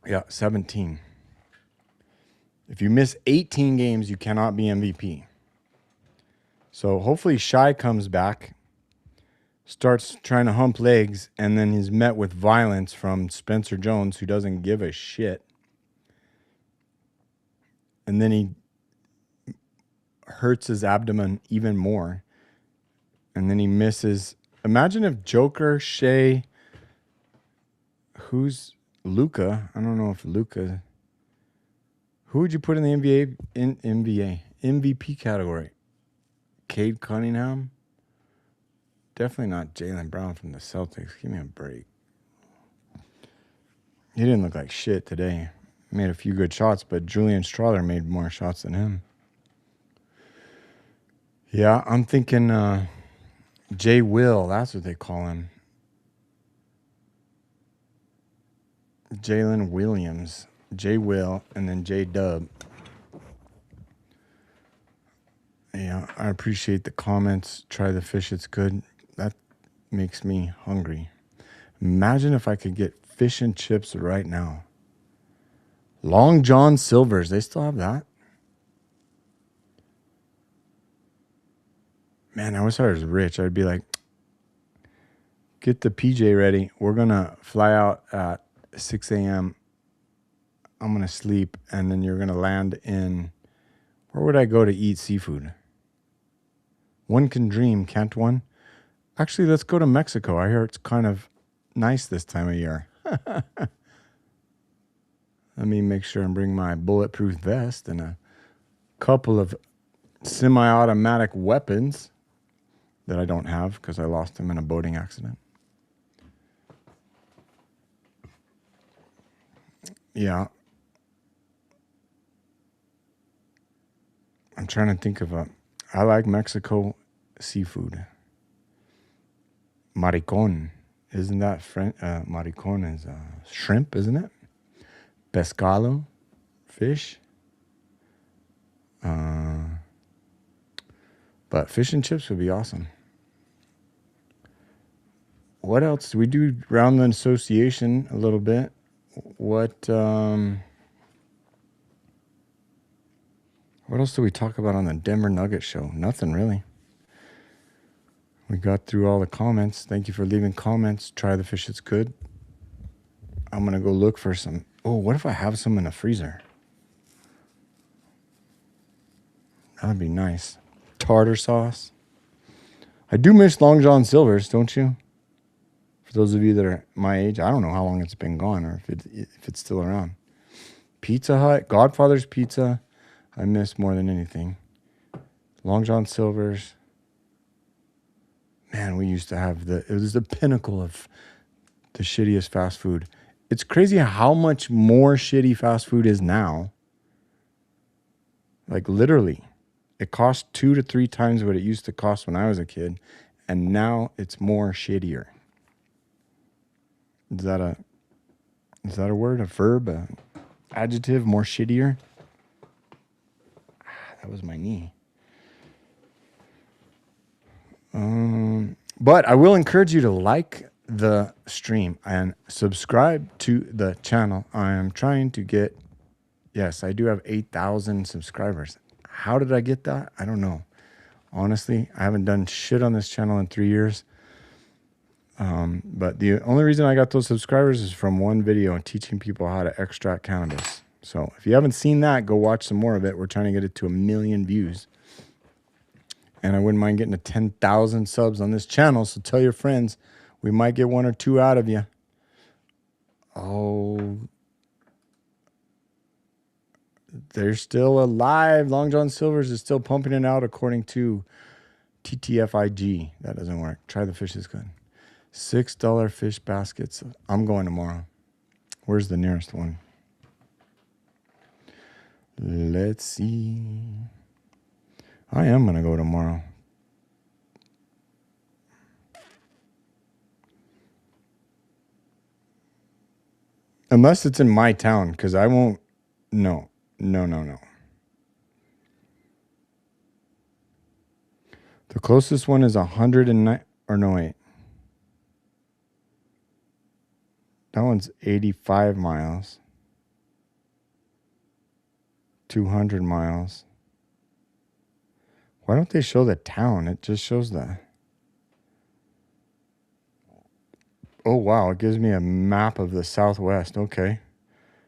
Yeah, 17. If you miss 18 games, you cannot be MVP. So hopefully Shai comes back, starts trying to hump legs, and then he's met with violence from Spencer Jones, who doesn't give a shit. And then he hurts his abdomen even more. And then he misses. Imagine if Joker, Shea, who's Luka? I don't know if Luka. Who would you put in the MVP category? Cade Cunningham? Definitely not Jaylen Brown from the Celtics. Give me a break. He didn't look like shit today. He made a few good shots, but Julian Strawther made more shots than him. Yeah, I'm thinking Jay Will. That's what they call him. Jalen Williams. J Will, and then J Dub. Yeah, I appreciate the comments. Try the fish, it's good. That makes me hungry. Imagine if I could get fish and chips right now. Long John Silver's, they still have that? Man, I wish I was rich. I'd be like, get the PJ ready. We're going to fly out at 6 a.m. I'm going to sleep, and then you're going to land in, where would I go to eat seafood? One can dream, can't one? Actually, let's go to Mexico. I hear it's kind of nice this time of year. Let me make sure and bring my bulletproof vest and a couple of semi-automatic weapons that I don't have because I lost them in a boating accident. Yeah. I'm trying to think of I like Mexico seafood. Maricon. Isn't that French? Maricon is shrimp, isn't it? Pescado, fish. But fish and chips would be awesome. What else? We do round the association a little bit. What else do we talk about on the Denver Nugget Show? Nothing really. We got through all the comments. Thank you for leaving comments. Try the fish, it's good. I'm going to go look for some. Oh, what if I have some in the freezer? That would be nice. Tartar sauce. I do miss Long John Silver's, don't you? For those of you that are my age, I don't know how long it's been gone or if it's still around. Pizza Hut, Godfather's Pizza. I miss more than anything. Long John Silver's. Man, we used to have it was the pinnacle of the shittiest fast food. It's crazy how much more shitty fast food is now. Like literally, it costs 2 to 3 times what it used to cost when I was a kid. And now it's more shittier. Is that a word, a verb, an adjective, more shittier? That was my knee. But I will encourage you to like the stream and subscribe to the channel. I am trying to get, yes, I do have 8,000 subscribers. How did I get that? I don't know. Honestly, I haven't done shit on this channel in 3 years. But the only reason I got those subscribers is from one video teaching people how to extract cannabis. So if you haven't seen that, go watch some more of it. We're trying to get it to 1 million views. And I wouldn't mind getting to 10,000 subs on this channel. So tell your friends. We might get 1 or 2 out of you. Oh, they're still alive. Long John Silver's is still pumping it out according to TTFIG. That doesn't work. Try the fish is good. $6 fish baskets. I'm going tomorrow. Where's the nearest one? Let's see. I am going to go tomorrow. Unless it's in my town, because I won't. No. The closest one is 109. Or no, wait. That one's 85 miles. 200 miles. Why don't they show the town? It just shows the... Oh, wow. It gives me a map of the Southwest. Okay.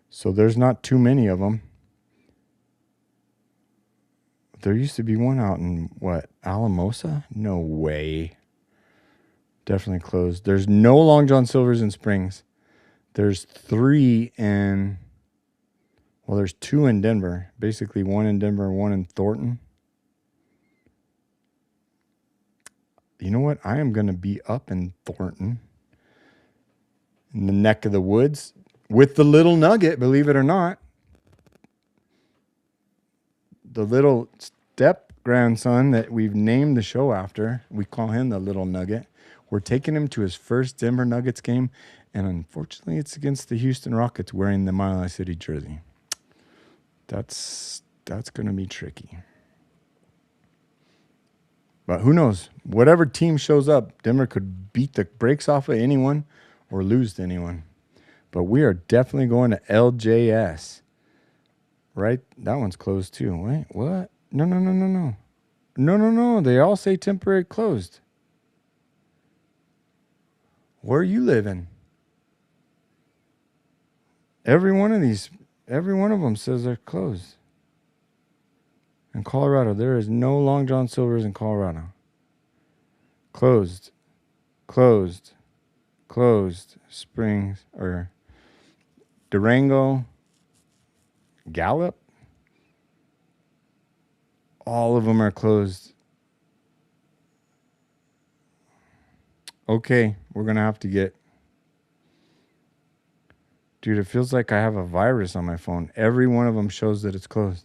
So there's not too many of them. There used to be one out in, what, Alamosa? No way. Definitely closed. There's no Long John Silver's in Springs. There's 3 in... Well, there's 2 in Denver. Basically, 1 in Denver and 1 in Thornton. You know what? I am going to be up in Thornton, in the neck of the woods, with the Little Nugget, believe it or not. The little step-grandson that we've named the show after. We call him the Little Nugget. We're taking him to his first Denver Nuggets game, and unfortunately, it's against the Houston Rockets wearing the Mile High City jersey. That's going to be tricky. But who knows? Whatever team shows up, Denver could beat the brakes off of anyone or lose to anyone. But we are definitely going to LJS. Right? That one's closed too. Wait, what? No. They all say temporary closed. Where are you living? Every one of them says they're closed. In Colorado, there is no Long John Silver's in Colorado. Closed. Springs or Durango, Gallup. All of them are closed. Okay, we're going to have to get... Dude, it feels like I have a virus on my phone. Every one of them shows that it's closed.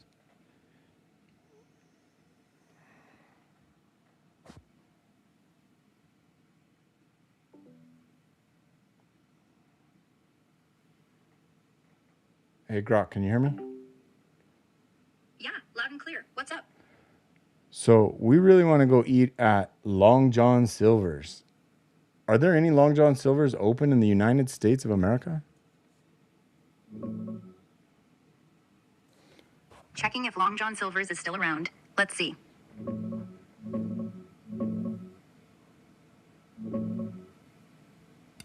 Hey, Grok, can you hear me? Yeah, loud and clear. What's up? So we really want to go eat at Long John Silver's. Are there any Long John Silver's open in the United States of America? Checking if Long John Silver's is still around. Let's see.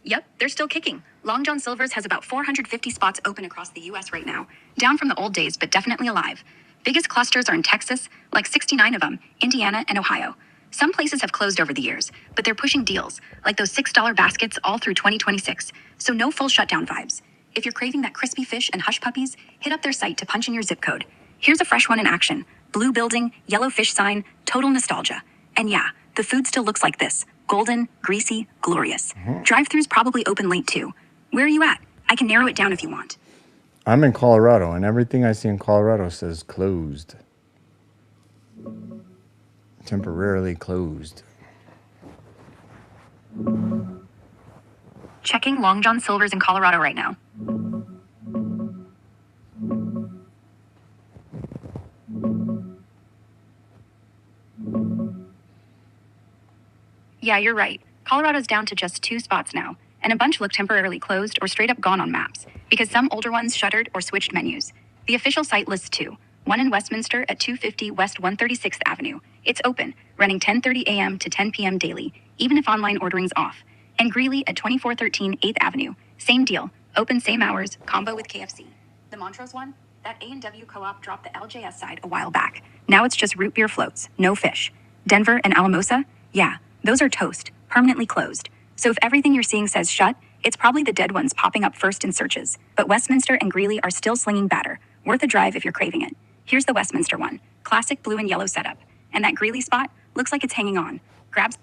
Yep, they're still kicking. Long John Silver's has about 450 spots open across the U.S. right now. Down from the old days, but definitely alive. Biggest clusters are in Texas, like 69 of them, Indiana, and Ohio. Some places have closed over the years, but they're pushing deals, like those $6 baskets all through 2026. So no full shutdown vibes. If you're craving that crispy fish and hush puppies, hit up their site to punch in your zip code. Here's a fresh one in action. Blue building, yellow fish sign, total nostalgia. And yeah, the food still looks like this. Golden, greasy, glorious. Drive-thrus probably open late too. Where are you at? I can narrow it down if you want. I'm in Colorado, and everything I see in Colorado says closed. Temporarily closed. Checking Long John Silver's in Colorado right now. Yeah, you're right. Colorado's down to just 2 spots now, and a bunch look temporarily closed or straight up gone on maps, because some older ones shuttered or switched menus. The official site lists 2. One in Westminster at 250 West 136th Avenue. It's open, running 10:30 a.m. to 10 p.m. daily, even if online ordering's off. And Greeley at 2413 8th Avenue. Same deal, open same hours, combo with KFC. The Montrose one? That A&W Co-op dropped the LJS side a while back. Now it's just root beer floats, no fish. Denver and Alamosa, yeah, those are toast, permanently closed. So if everything you're seeing says shut, it's probably the dead ones popping up first in searches. But Westminster and Greeley are still slinging batter. Worth a drive if you're craving it. Here's the Westminster one. Classic blue and yellow setup. And that Greeley spot looks like it's hanging on. Grabs.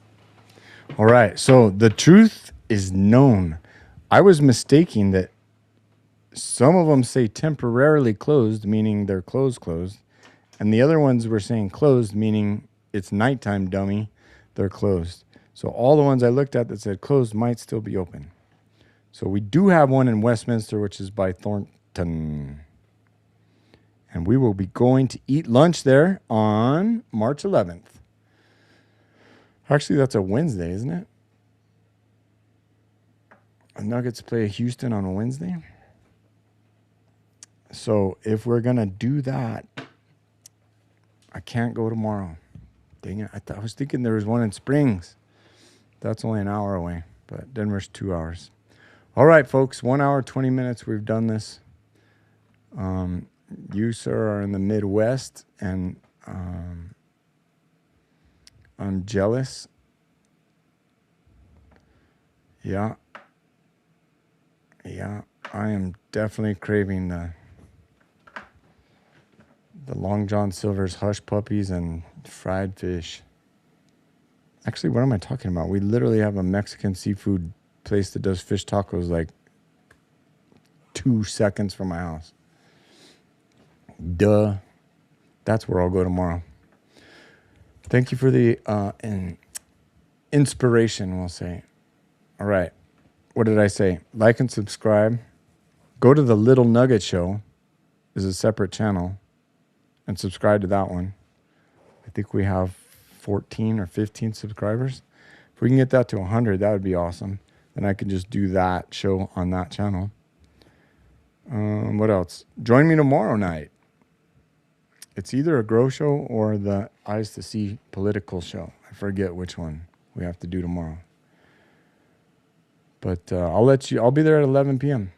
All right. So the truth is known. I was mistaking that some of them say temporarily closed, meaning they're closed. And the other ones were saying closed, meaning it's nighttime, dummy. They're closed. So all the ones I looked at that said closed might still be open. So we do have one in Westminster, which is by Thornton. And we will be going to eat lunch there on March 11th. Actually, that's a Wednesday, isn't it? The Nuggets play Houston on a Wednesday. So if we're going to do that, I can't go tomorrow. Dang it. I was thinking there was one in Springs. That's only an hour away, but Denver's 2 hours. All right, folks, 1 hour, 20 minutes. We've done this. You, sir, are in the Midwest, and I'm jealous. Yeah, I am definitely craving the Long John Silver's Hush Puppies and fried fish. Actually, what am I talking about? We literally have a Mexican seafood place that does fish tacos like 2 seconds from my house. Duh. That's where I'll go tomorrow. Thank you for the inspiration, we'll say. All right. What did I say? Like and subscribe. Go to the Little Nugget Show. Is a separate channel. And subscribe to that one. I think we have 14 or 15 subscribers. If we can get that to 100, that would be awesome. Then I can just do that show on that channel. What else? Join me tomorrow night. It's either a grow show or the Eyes to See political show. I forget which one we have to do tomorrow. But I'll be there at 11 p.m.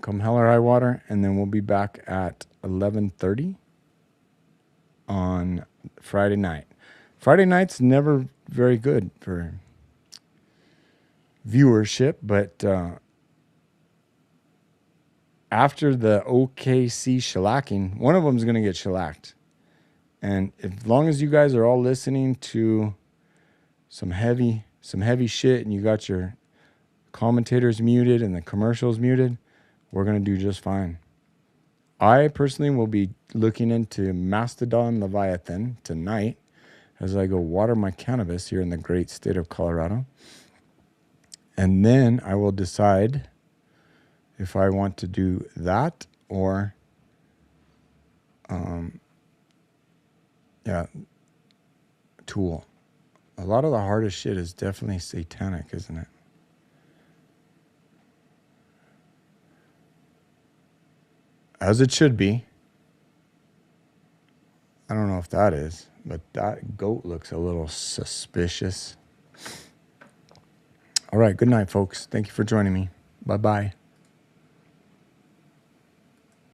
Come hell or high water, and then we'll be back at 11:30 on Friday night. Friday night's never very good for viewership, but after the OKC shellacking, one of them is going to get shellacked. And as long as you guys are all listening to some heavy shit and you got your commentators muted and the commercials muted, we're going to do just fine. I personally will be looking into Mastodon Leviathan tonight as I go water my cannabis here in the great state of Colorado. And then I will decide if I want to do that or, Tool. A lot of the hardest shit is definitely satanic, isn't it? As it should be. I don't know if that is, but that goat looks a little suspicious. All right, good night, folks. Thank you for joining me. Bye-bye.